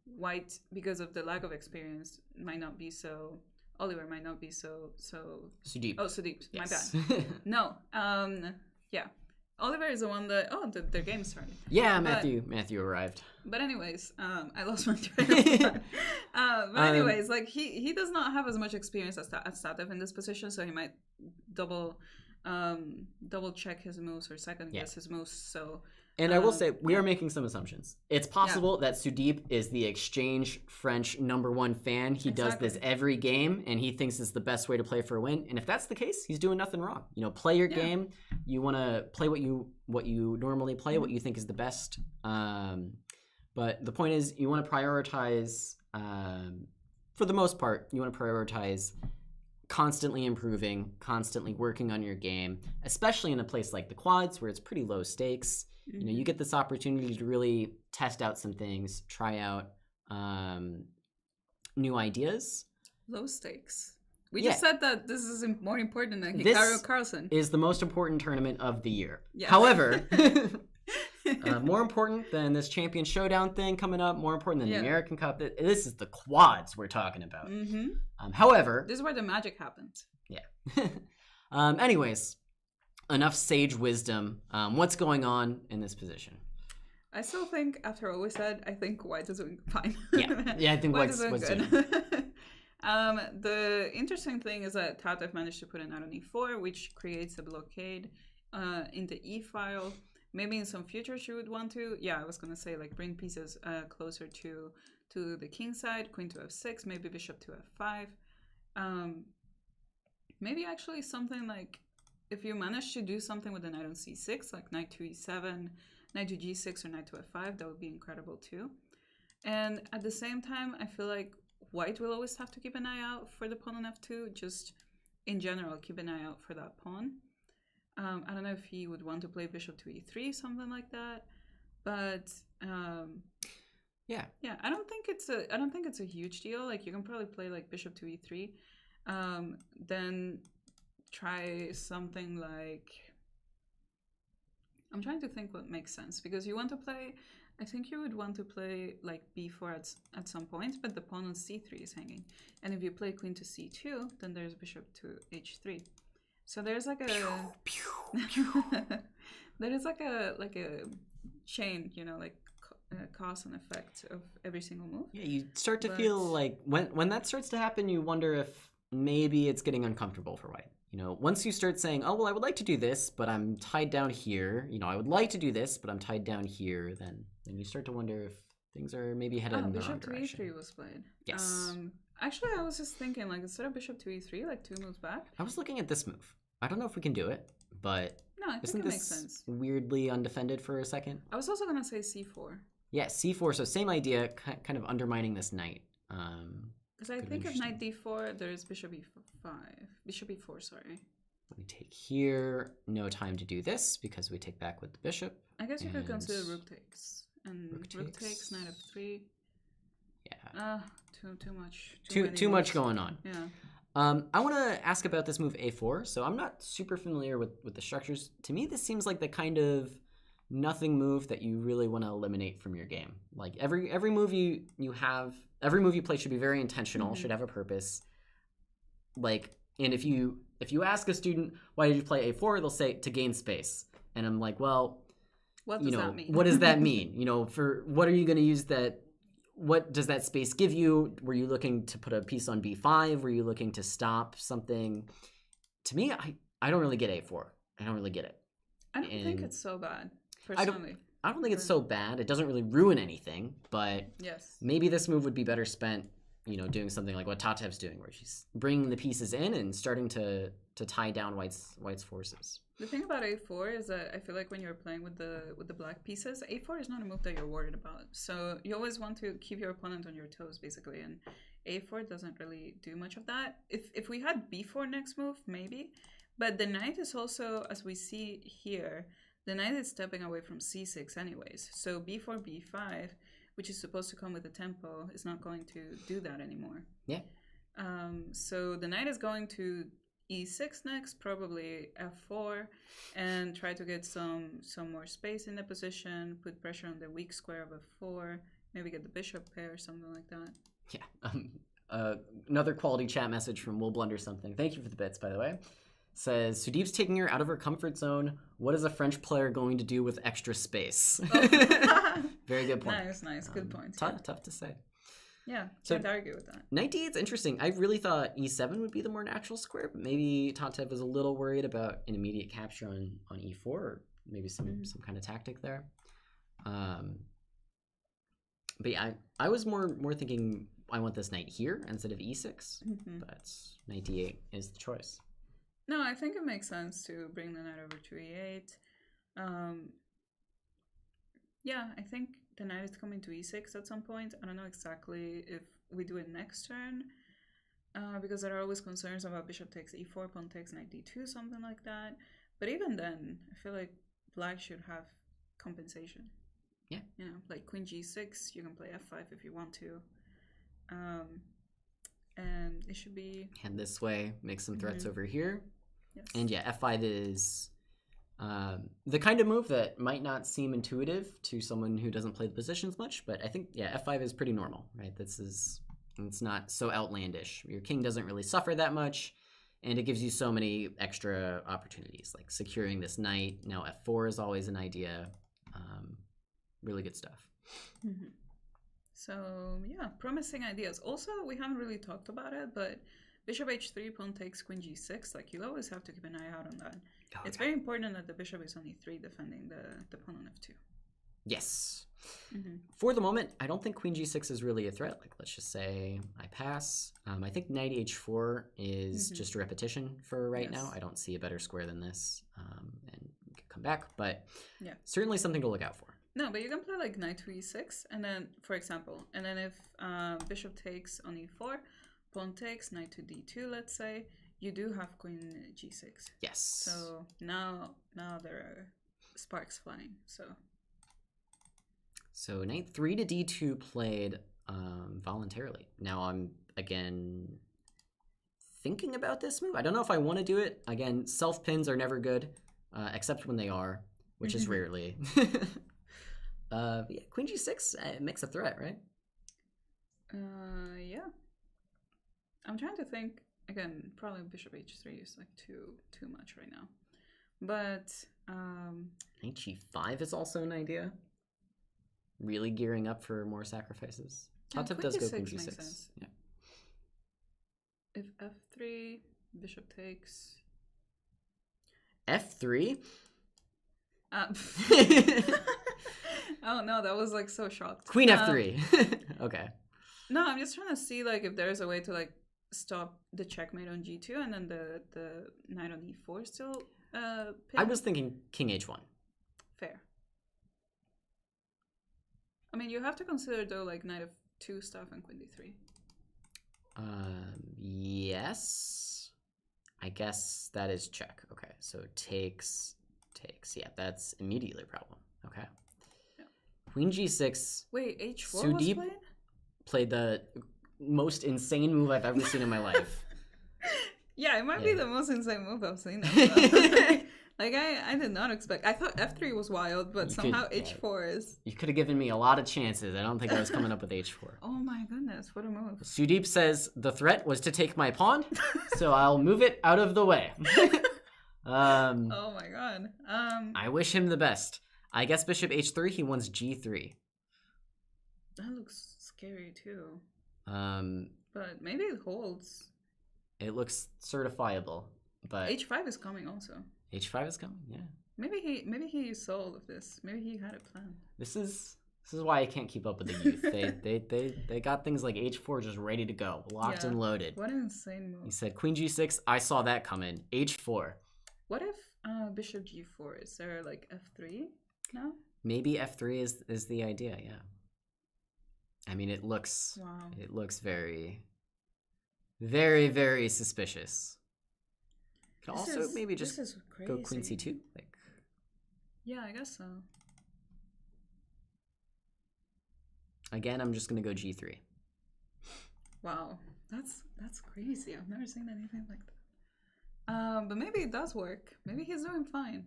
White, because of the lack of experience, Oliver might not be so...
Sudeep.
Oh, Sudeep. Yes. My bad. No. Yeah. Oliver is the one that... Oh, their game started.
Yeah, Matthew arrived.
But anyways, I lost my train of thought. But anyways, he does not have as much experience as Tatev in this position, so he might double check his moves or second guess his moves. So...
And I will say, we are making some assumptions. It's possible that Sudeep is the exchange French #1 fan. He does this every game, and he thinks it's the best way to play for a win. And if that's the case, he's doing nothing wrong. Play your game. You want to play what you normally play, what you think is the best. But the point is, you want to prioritize, for the most part, you want to prioritize constantly improving, constantly working on your game, especially in a place like the quads where it's pretty low stakes. You get this opportunity to really test out some things, try out new ideas.
Low stakes. We just said that this is more important than Hikaru Carlsen.
This is the most important tournament of the year. Yeah. However, more important than this Champion Showdown thing coming up, more important than the American Cup. This is the quads we're talking about. However...
This is where the magic happens.
Yeah. Anyways... Enough sage wisdom. What's going on in this position?
I still think, after what we said, I think White is doing fine.
Yeah, I think White's
doing good. The interesting thing is that Tatev managed to put an knight on e4, which creates a blockade in the e file. Maybe in some future she would want to. Yeah, I was gonna say bring pieces closer to the king side. Queen to f6, maybe bishop to f5. Maybe actually something like, if you manage to do something with the knight on c6, like knight to e7, knight to g6, or knight to f5, that would be incredible too. And at the same time, I feel like White will always have to keep an eye out for the pawn on f2. Just in general, keep an eye out for that pawn. I don't know if he would want to play bishop to e3, something like that. But yeah, I don't think it's a huge deal. You can probably play bishop to e3, then try something like, I'm trying to think what makes sense, because you want to play, I think you would want to play b4 at some point, but the pawn on c3 is hanging, and if you play queen to c2, then there's bishop to h3. So there's a there's a chain, cause and effect of every single move.
Yeah, you start to feel like when that starts to happen, you wonder if maybe it's getting uncomfortable for White. Once you start saying, oh, well, I would like to do this, but I'm tied down here. I would like to do this, but I'm tied down here. Then you start to wonder if things are maybe headed in the wrong direction.
Bishop to e3 was played.
Yes.
Actually, I was just thinking, instead of bishop to e3, 2 moves back.
I was looking at this move. I don't know if we can do it, but
no, I think it makes sense.
Weirdly undefended for a second?
I was also going to say c4.
Yeah, c4. So same idea, kind of undermining this knight.
Because I think if knight d4, there's bishop e5. Bishop e4, sorry.
We take here. No time to do this because we take back with the bishop.
I guess you could consider rook takes. And rook takes, knight f3.
Yeah.
Too much.
Too much going on.
Yeah.
I want to ask about this move a4. So I'm not super familiar with the structures. To me, this seems like the kind of nothing move that you really want to eliminate from your game. Like every move you have, every move you play should be very intentional, should have a purpose. Like, and if you ask a student, why did you play a4? They'll say to gain space. And I'm like, well,
what does that mean?
What does that mean? For what are you going to use that? What does that space give you? Were you looking to put a piece on b5? Were you looking to stop something? To me, I don't really get a4. I don't really get it.
I don't think it's so bad, personally.
I don't think it's so bad. It doesn't really ruin anything, but maybe this move would be better spent, doing something like what Tatev's doing, where she's bringing the pieces in and starting to tie down White's forces.
The thing about a4 is that I feel like when you're playing with the black pieces, a4 is not a move that you're worried about. So you always want to keep your opponent on your toes, basically, and a4 doesn't really do much of that. If we had b4 next move, maybe, but the knight is also, as we see here, the knight is stepping away from c6 anyways. So b4, b5, which is supposed to come with the tempo, is not going to do that anymore.
Yeah.
So the knight is going to e6 next, probably f4, and try to get some more space in the position, put pressure on the weak square of f4, maybe get the bishop pair, something like that.
Yeah. Another quality chat message from Will Blunder Something. Thank you for the bits, by the way. Says, Sudeep's taking her out of her comfort zone. What is a French player going to do with extra space?
Oh.
Very good point.
Nice. Good point.
Tough to say.
Yeah, can't argue with that.
Knight d8's interesting. I really thought e7 would be the more natural square, but maybe Tatev was a little worried about an immediate capture on e4, or maybe some kind of tactic there. But yeah, I was more thinking I want this knight here instead of e6, but knight d8 is the choice.
No, I think it makes sense to bring the knight over to e8. Yeah, I think the knight is coming to e6 at some point. I don't know exactly if we do it next turn, because there are always concerns about bishop takes e4, pawn takes knight d2, something like that. But even then, I feel like black should have compensation.
Yeah.
Like queen g6, you can play f5 if you want to. And it should be...
Head this way, make some threats over here.
Yes.
And yeah, f5 is the kind of move that might not seem intuitive to someone who doesn't play the positions much, but I think, yeah, f5 is pretty normal, right? It's not so outlandish. Your king doesn't really suffer that much, and it gives you so many extra opportunities, like securing this knight. Now f4 is always an idea. Really good stuff.
So, yeah, promising ideas. Also, we haven't really talked about it, but bishop h3, pawn takes queen g6, like you always have to keep an eye out on that. It's very important that the bishop is on e3 defending the pawn on f2.
Yes. For the moment, I don't think queen g6 is really a threat. Like, let's just say I pass. I think knight h4 is just a repetition for right now. I don't see a better square than this, and we can come back, but certainly something to look out for.
No, but you can play like knight to e6, and then, for example, and then if bishop takes on e4, pawn takes, knight to d2, let's say, you do have queen g6.
Yes.
So now there are sparks flying. So
knight 3 to d2 played voluntarily. Now I'm again thinking about this move. I don't know if I want to do it. Again, self pins are never good, except when they are, which is rarely. Yeah, queen g6 makes a threat, right?
Yeah. I'm trying to think. Again, probably bishop h3 is like too much right now. But
knight g5 is also an idea. Really gearing up for more sacrifices. Tatev does go queen g6. Yeah.
If f3, bishop takes.
f3.
Oh no, that was like so shocked.
Queen f3. Okay.
No, I'm just trying to see like if there's a way to like stop the checkmate on g2 and then the knight on e4 still
I was thinking king h1.
Fair. I mean, you have to consider though like knight f2 stuff and queen d3.
Yes. I guess that is check. Okay, so takes. Yeah, that's immediately a problem. Okay.
Yeah.
Queen g6.
Wait, h4
Sudeep
was
played the most insane move I've ever seen in my life.
Yeah, it might be the most insane move I've seen. Like, I did not expect. I thought f3 was wild, but somehow h4 is...
You could have given me a lot of chances. I don't think I was coming up with h4.
Oh my goodness, what a move.
Sudeep says the threat was to take my pawn, so I'll move it out of the way.
Oh my god.
I wish him the best. I guess bishop h3, he wants g3.
That looks scary too.
But
maybe it holds.
It looks certifiable, but
h5 is coming also.
h5 is coming, yeah.
Maybe he sold of this. Maybe he had a plan.
This is why I can't keep up with the youth. They got things like h4 just ready to go, locked and loaded.
What an insane move.
He said queen g6. I saw that coming. h4.
What if bishop g4? Is there like f3 now?
Maybe f3 is the idea. Yeah. I mean, it looks very, very, very suspicious. Could also maybe just go queen c2. Like.
Yeah, I guess so.
Again, I'm just gonna go g3.
Wow, that's crazy. I've never seen anything like that. But maybe it does work. Maybe he's doing fine.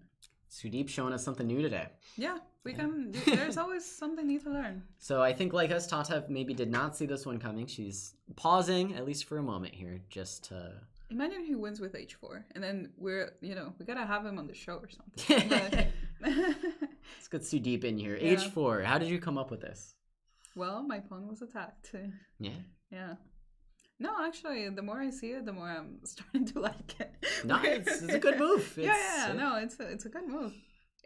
Sudeep showing us something new today.
Yeah, we can. There's always something new to learn.
So I think, like us, Tatev maybe did not see this one coming. She's pausing, at least for a moment here, just to...
Imagine he wins with h4, and then we gotta have him on the show or something.
Let's get Sudeep in here. Yeah. h4, how did you come up with this?
Well, my pawn was attacked.
Yeah?
Yeah. No, actually, the more I see it, the more I'm starting to like it.
Nice. It's a good move.
It's a good move.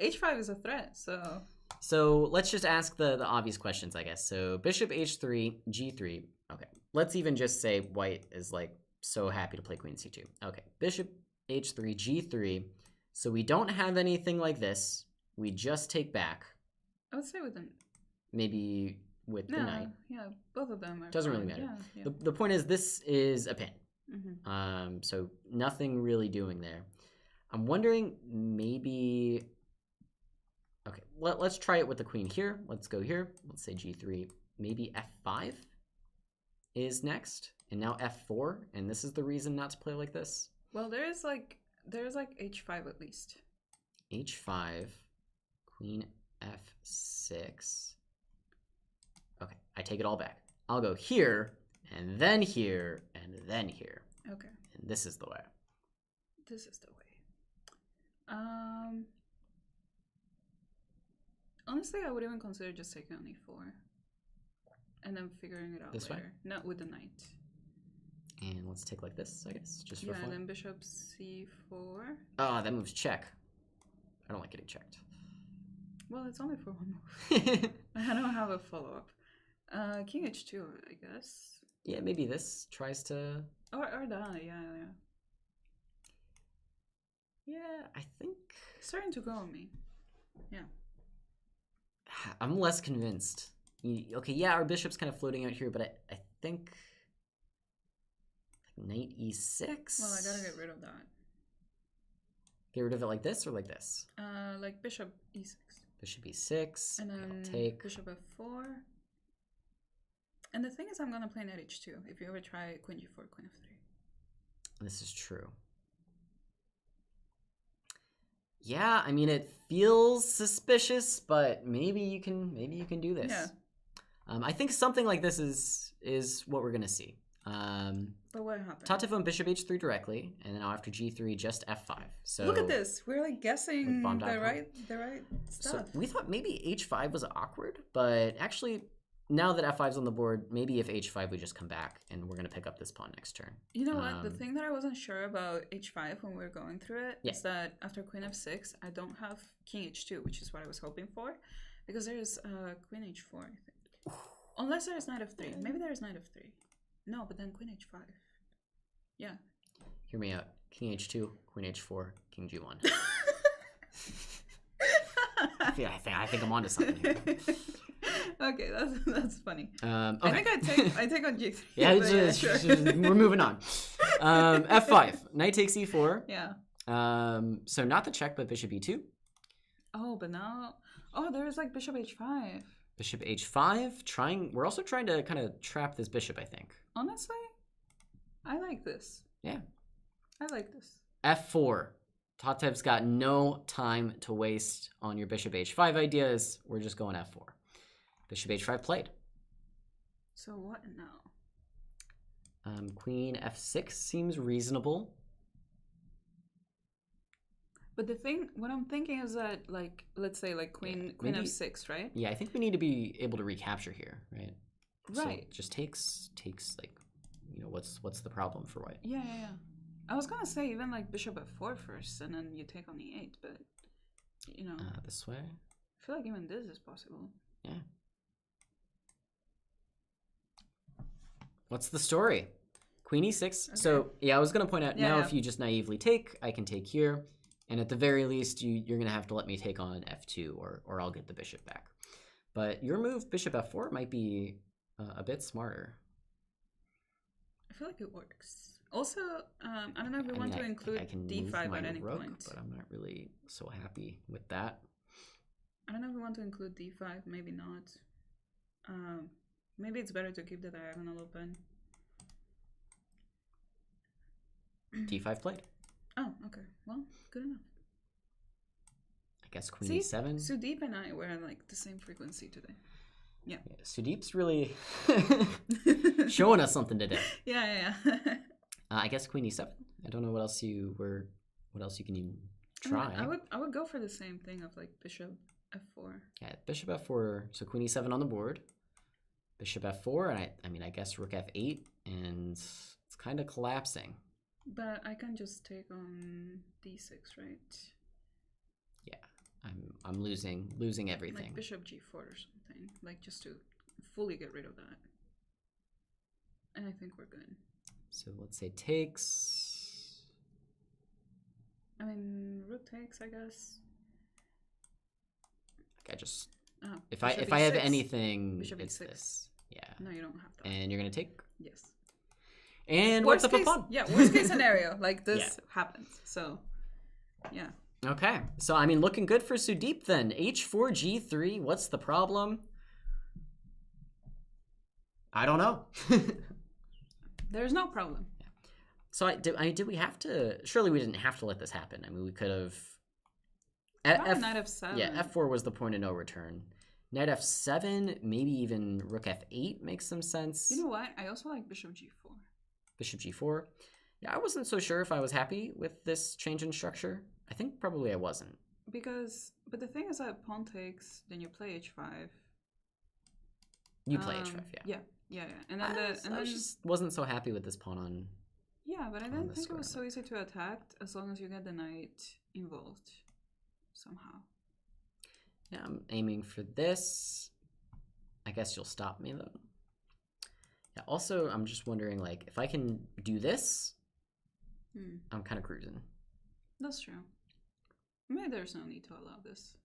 h5 is a threat, so...
So let's just ask the obvious questions, I guess. So bishop h3, g3. Okay. Let's even just say white is like so happy to play queen c2. Okay. Bishop h3, g3. So we don't have anything like this. We just take back.
I would say with an...
Maybe... with the knight.
Yeah, both of them are
doesn't
fine.
really matter.
Yeah.
The point is this is a pin.
Mm-hmm.
So nothing really doing there. I'm wondering maybe... Okay, let's try it with the queen here. Let's go here. Let's say g3. Maybe f5 is next. And now f4. And this is the reason not to play like this.
Well, there's like h5 at least.
h5, queen f6. Okay, I take it all back. I'll go here, and then here, and then here.
Okay.
And this is the way.
This is the way. Honestly, I would even consider just taking on e4. And then figuring it out
this
later.
Way?
Not with the knight.
And let's take like this, I guess, just for fun.
And then bishop c4.
Oh, that move's check. I don't like getting checked.
Well, it's only for one move. I don't have a follow-up. King h2, I guess.
Yeah, maybe this tries to...
Or that, yeah.
Yeah, I think...
It's starting to go on me. Yeah.
I'm less convinced. Okay, yeah, our bishop's kind of floating out here, but I think... Like knight e6?
Well, I gotta get rid of that.
Get rid of it like this or like this?
Like bishop e6.
Bishop e6.
And then
take
bishop f4. And the thing is, I'm gonna play knight h2. If you ever try queen g4, queen f3.
This is true. Yeah, I mean, it feels suspicious, but maybe you can do this.
Yeah.
I think something like this is what we're gonna see.
But what happened?
Tatev on bishop h3 directly, and then now after g3, just f5. So
look at this. We're like guessing the right stuff.
So we thought maybe h5 was awkward, but actually, now that f5's on the board, maybe if h5 we just come back and we're gonna pick up this pawn next turn.
You know what? The thing that I wasn't sure about h5 when we were going through it is that after queen f6, I don't have king h2, which is what I was hoping for, because there's queen h4, I think. Unless there's knight f3. Maybe there's knight f3. No, but then queen h5. Yeah.
Hear me out. King h2, queen h4, king g1. I think I'm onto something here.
Okay, that's funny.
Okay.
I think I take on g3.
Yeah, sure. We're moving on. F5. Knight takes e4.
Yeah.
So not the check, but bishop e2.
Oh, but now... Oh, there's like bishop h5.
Bishop h5. We're also trying to kind of trap this bishop, I think.
Honestly, I like this.
Yeah.
I like this.
F4. Tatev's got no time to waste on your bishop h5 ideas. We're just going f4. Bishop h5 played.
So what now?
Queen f6 seems reasonable.
But what I'm thinking is that, like, let's say, like, queen f6, right?
Yeah, I think we need to be able to recapture here, right?
Right.
So just takes like, what's the problem for white?
Yeah. I was gonna say even like bishop f4 first, and then you take on e8, but
this way.
I feel like even this is possible.
Yeah. What's the story? Queen e6. Okay. So yeah, I was gonna point out if you just naively take, I can take here, and at the very least, you're gonna have to let me take on f2, or I'll get the bishop back. But your move, bishop f4, might be a bit smarter.
I feel like it works. Also, I don't know if we want to include d5 at any point.
But I'm not really so happy with that.
I don't know if we want to include d5. Maybe not. Maybe it's better to keep the diagonal open.
d5 played.
Oh, okay. Well, good enough.
I guess queen e7.
Sudeep and I were on like the same frequency today. Yeah.
Sudeep's really showing us something today.
Yeah.
I guess queen e7. I don't know what else you can even try.
I would go for the same thing of like bishop f4.
Yeah, bishop f4. So queen e7 on the board. Bishop f4, and I guess rook f8, and it's kind of collapsing.
But I can just take on d6, right?
Yeah, I'm losing everything.
Like bishop g4 or something, like just to fully get rid of that. And I think we're good.
So let's say takes.
I mean, rook takes, I guess.
Like I just
Oh,
if I have anything, it's this. Yeah.
No, you don't have that.
And you're gonna take.
Yes.
And what's up a pawn?
Yeah, worst case scenario, like this happens. So, yeah.
Okay, so I mean, looking good for Sudeep then. H4 G3. What's the problem? I don't know.
There's no problem.
Yeah. So did we have to? Surely we didn't have to let this happen. I mean, we could have.
Knight f7.
Yeah, f4 was the point of no return. Knight f7, maybe even rook f8 makes some sense.
You know what? I also like bishop g4.
Bishop g4. Yeah, I wasn't so sure if I was happy with this change in structure. I think probably I wasn't.
But the thing is that pawn takes, then you play h5.
You play h5, yeah.
Yeah. And then
I just wasn't so happy with this pawn on.
Yeah, but I didn't think it was so easy to attack as long as you get the knight involved somehow.
Yeah, I'm aiming for this. I guess you'll stop me though. Yeah, also, I'm just wondering, like, if I can do this, I'm kind of cruising.
That's true. Maybe there's no need to allow this.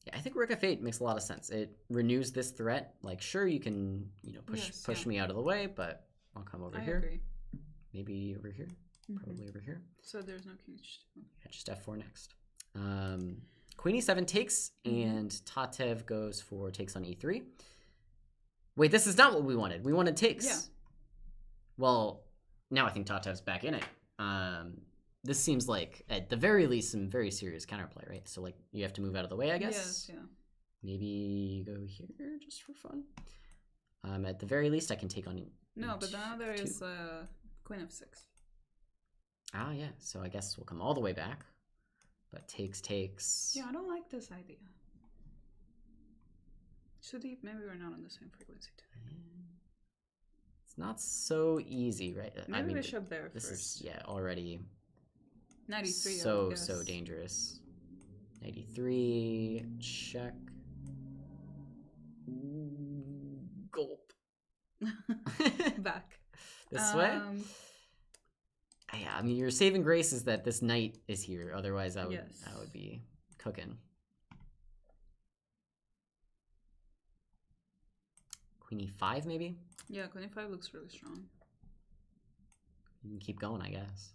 Yeah, I think rook f8 makes a lot of sense. It renews this threat. Like, sure, you can, push me out of the way, but I'll come over here.
I agree.
Maybe over here. Probably over here.
So there's no king.
Yeah, just f4 next. Queen e7 takes, and Tatev goes for takes on e3. Wait, this is not what we wanted. We wanted takes.
Yeah.
Well, now I think Tatev's back in it. This seems like, at the very least, some very serious counterplay, right? So, like, you have to move out of the way, I guess?
Yes, yeah.
Maybe go here just for fun. At the very least, I can take on
No, but now there is queen f6.
Ah, yeah. So I guess we'll come all the way back. But takes.
Yeah, I don't like this idea. Sudeep, maybe we're not on the same frequency today.
It's not so easy, right?
Maybe bishop there
this
first.
Is, already
93.
So dangerous. 93, check. Gulp.
Back.
This way? Yeah, I mean, your saving grace is that this knight is here. Otherwise, I would be cooking. Queen e5, maybe?
Yeah, queen e5 looks really strong.
you can keep going, I guess.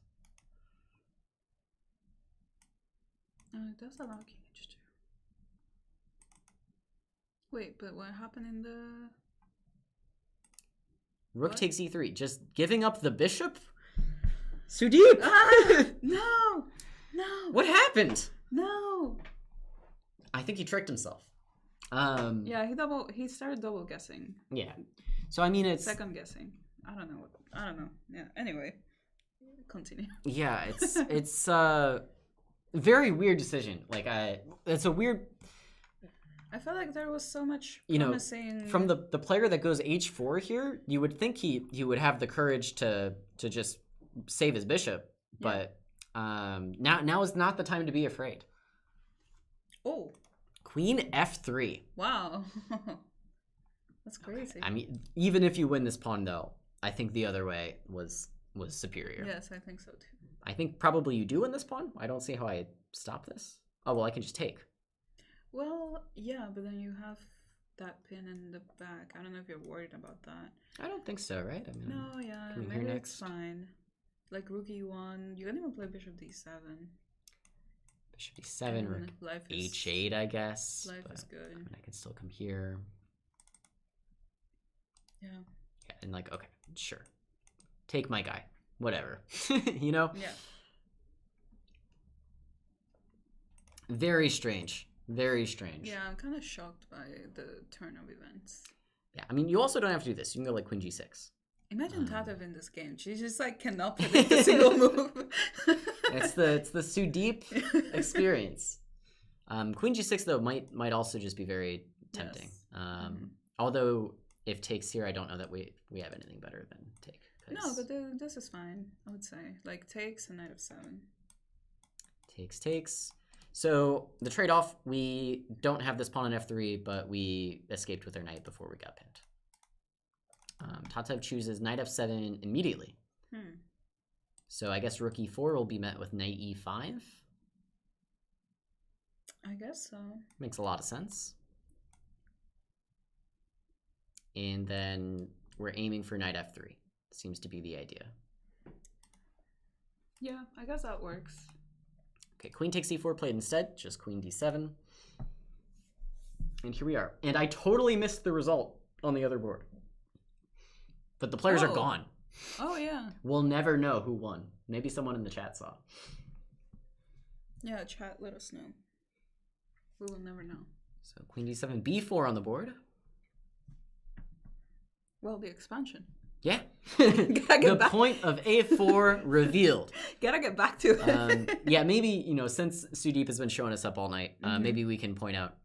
It does allow king h2. Wait, but what happened in the...
Rook takes e3. Just giving up the bishop? Sudeep!
Ah! No! No!
What happened?
No!
I think he tricked himself.
Yeah, he started double guessing.
Yeah. So I mean it's
second guessing. I don't know. Yeah. Anyway. Continue.
Yeah, it's a very weird decision. Like it's a weird
I felt like there was so much
promising from the player that goes h4 here, you would think he would have the courage to just save his bishop, but now is not the time to be afraid.
Oh.
Queen f3.
Wow. That's crazy.
I mean, even if you win this pawn though, I think the other way was superior.
Yes, I think so too.
I think probably you do win this pawn. I don't see how I stop this. Oh, well, I can just take.
Well, yeah, but then you have that pin in the back. I don't know if you're worried about that.
I don't think so, right? I mean,
no, yeah, maybe it's fine. Like rook e1. You can even play bishop d7.
Bishop d7 or h8, I guess.
Life is good.
I mean, I can still come here.
Yeah.
Yeah, and like, okay, sure. Take my guy. Whatever. You know?
Yeah.
Very strange. Very strange.
Yeah, I'm kind of shocked by the turn of events.
Yeah, I mean, you also don't have to do this. You can go like queen g6.
Imagine Tatev in this game. She just like cannot predict a single move.
It's the Sudeep experience. Queen g6 though might also just be very tempting. Yes. Although if takes here, I don't know that we have anything better than take.
No, but this is fine. I would say like takes and knight of 7.
Takes. So the trade-off, we don't have this pawn on f3, but we escaped with our knight before we got pinned. Tatev chooses knight f7 immediately. So I guess rook e4 will be met with knight e5.
I guess so.
Makes a lot of sense. And then we're aiming for knight f3. Seems to be the idea.
Yeah, I guess that works.
Okay, queen takes e4 played instead, just queen d7. And here we are. And I totally missed the result on the other board. But the players are gone.
Oh, yeah.
We'll never know who won. Maybe someone in the chat saw.
Yeah, chat, let us know. We will never know.
So queen d7, b4 on the board.
Well, the expansion.
Yeah. The point of a4 revealed.
Gotta get back to it.
Yeah, maybe, since Sudeep has been showing us up all night, maybe we can point out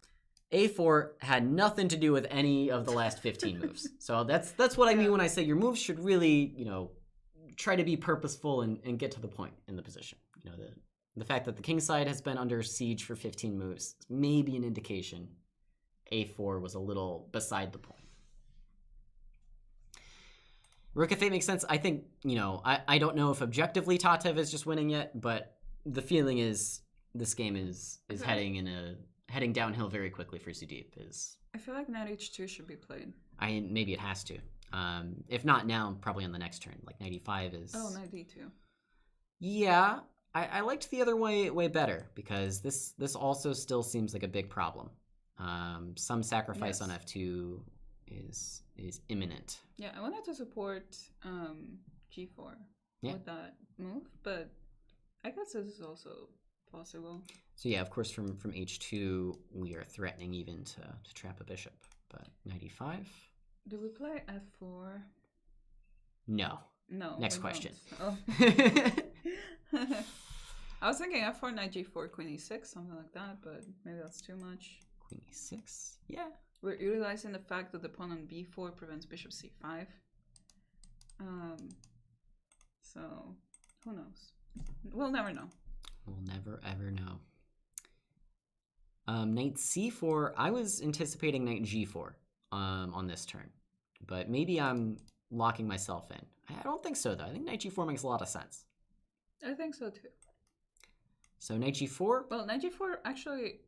a4 had nothing to do with any of the last 15 moves. So that's what I mean when I say your moves should really, try to be purposeful and get to the point in the position. The fact that the king side has been under siege for 15 moves, maybe an indication a4 was a little beside the point. Rook f8 makes sense. I think, I don't know if objectively Tatev is just winning yet, but the feeling is this game is heading downhill very quickly for Sudeep.
I feel like knight h2 should be played.
Maybe it has to. If not now, probably on the next turn. Like knight e5 is...
Oh, knight d2.
Yeah, I liked the other way better because this also still seems like a big problem. Some sacrifice on f2 is imminent.
Yeah, I wanted to support g4 with that move, but I guess this is also possible.
So yeah, of course from h2 we are threatening even to trap a bishop, but knight e5.
Do we play f4?
No.
No.
Next question.
Oh. I was thinking f4, knight g4, queen e6, something like that, but maybe that's too much.
Queen e6, yeah.
We're utilizing the fact that the pawn on b4 prevents bishop c5. So, who knows? We'll never know.
We'll never, ever know. Knight c4, I was anticipating knight g4 on this turn. But maybe I'm locking myself in. I don't think so, though. I think knight g4 makes a lot of sense.
I think so, too.
So knight g4?
Well, knight g4 actually...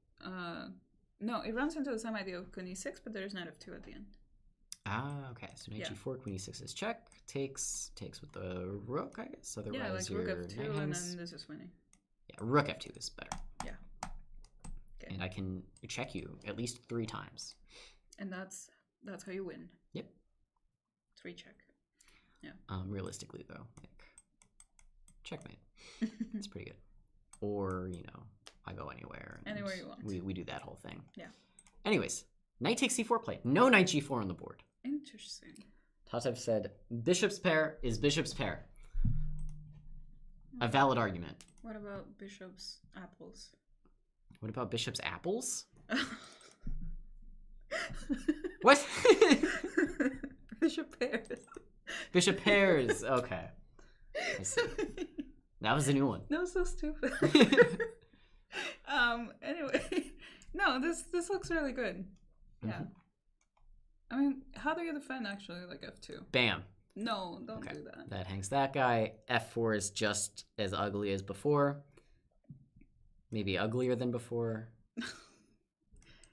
no, it runs into the same idea of queen e6, but there's knight f2 at the end.
Ah, okay. So knight g4, queen e6 is checked. takes with the rook, I guess. Otherwise,
like rook
your
f2,
knight
and
hangs.
then this is winning.
Yeah, rook f2 is better.
Yeah. Okay.
And I can check you at least 3 times.
And that's how you win.
Yep.
3 check. Yeah.
Realistically, though, like checkmate. It's pretty good. Or I go anywhere.
Anywhere you want.
We do that whole thing.
Yeah.
Anyways, knight takes c4 play. No knight g4 on the board.
Interesting.
Tatev said, bishop's pair is bishop's pair. A valid argument.
What about bishop's apples?
What about bishop's apples? What?
Bishop pairs.
Bishop pairs. Okay. I see. That was a new one.
That was so stupid. Anyway, no, this looks really good. Yeah. I mean, how do you defend actually like f2?
Bam.
No, don't do that.
That hangs that guy. f4 is just as ugly as before. Maybe uglier than before.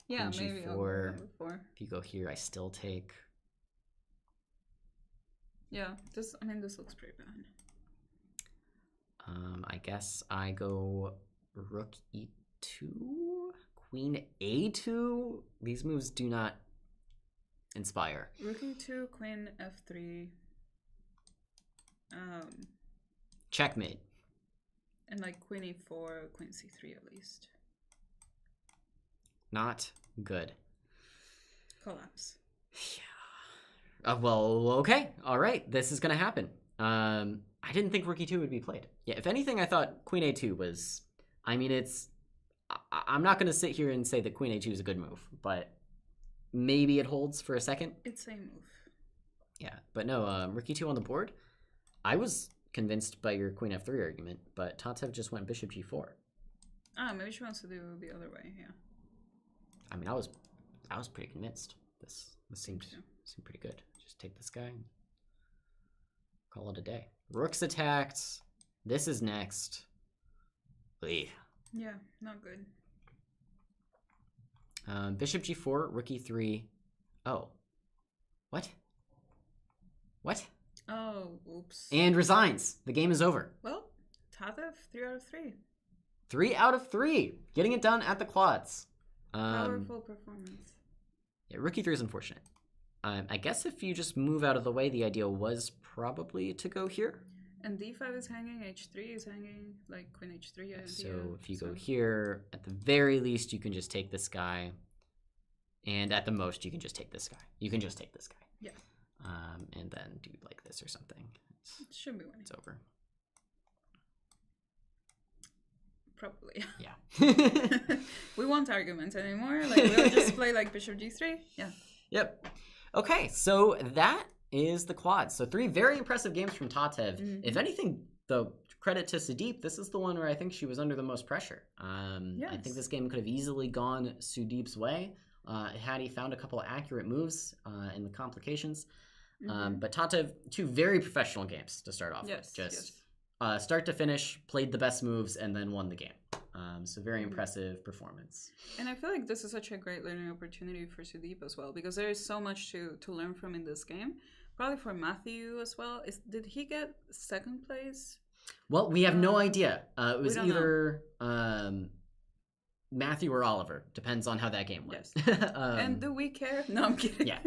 Yeah,
Queen
maybe
G4.
uglier than before.
If you go here, I still take.
Yeah, this looks pretty bad.
I guess I go rook e2, queen a2. These moves do not inspire.
Rook e2, queen f3.
Checkmate.
And like queen e4, queen c3 at least.
Not good.
Collapse.
Yeah. Well, okay. All right. This is going to happen. I didn't think rook e2 would be played. Yeah, if anything, I thought queen a2 was... I mean, it's... I'm not going to sit here and say that queen a2 is a good move, but maybe it holds for a second.
It's a move.
Yeah, but no, rook e2 on the board. I was convinced by your queen f3 argument, but Tatev just went bishop g4.
Ah, maybe she wants to do the other way, yeah.
I mean, I was pretty convinced. This seemed pretty good. Just take this guy and call it a day. Rook's attacked. This is next. Ugh.
Yeah, not good.
Bishop g4, rook e3. Oh. What? What?
Oh, oops.
And resigns. The game is over.
Well, Tatev, 3 out of 3.
3 out of 3. Getting it done at the quads.
Powerful performance.
Yeah, rook e3 is unfortunate. I guess if you just move out of the way, the idea was probably to go here.
And d5 is hanging, h3 is hanging, like queen h3 idea.
So if you go here, at the very least, you can just take this guy. And at the most, you can just take this guy. You can just take this guy.
Yeah.
And then do like this or something.
It should be winning.
It's over.
Probably.
Yeah.
We won't argument anymore. Like, we'll just play like bishop g3. Yeah.
Yep. Okay, so that is the quad. So 3 very impressive games from Tatev.
Mm-hmm.
If anything, though, credit to Sudeep, this is the one where I think she was under the most pressure.
Yes.
I think this game could have easily gone Sudeep's way had he found a couple of accurate moves in the complications. But Tatev, 2 very professional games to start off with. Just start to finish, played the best moves, and then won the game. So very impressive performance.
And I feel like this is such a great learning opportunity for Sudeep as well, because there is so much to learn from in this game. Probably for Matthew as well. Did he get 2nd place?
Well, we have no idea. It was either Matthew or Oliver. Depends on how that game went.
Yes. And do we care? No, I'm kidding.
Yeah.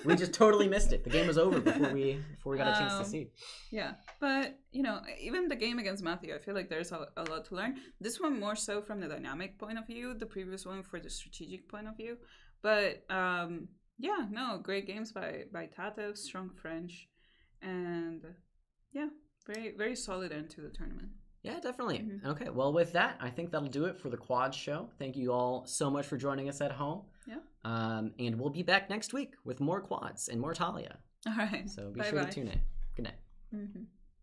We just totally missed it. The game was over before we got a chance to see.
Yeah. But, even the game against Matthew, I feel like there's a lot to learn. This one more so from the dynamic point of view, the previous one for the strategic point of view. But, yeah, no, great games by Tatev, strong French, and yeah, very, very solid end to the tournament.
Yeah, definitely. Okay, well, with that, I think that'll do it for the quad show. Thank you all so much for joining us at home.
Yeah.
And we'll be back next week with more quads and more Thalia.
All right.
So be sure to tune in. Good night.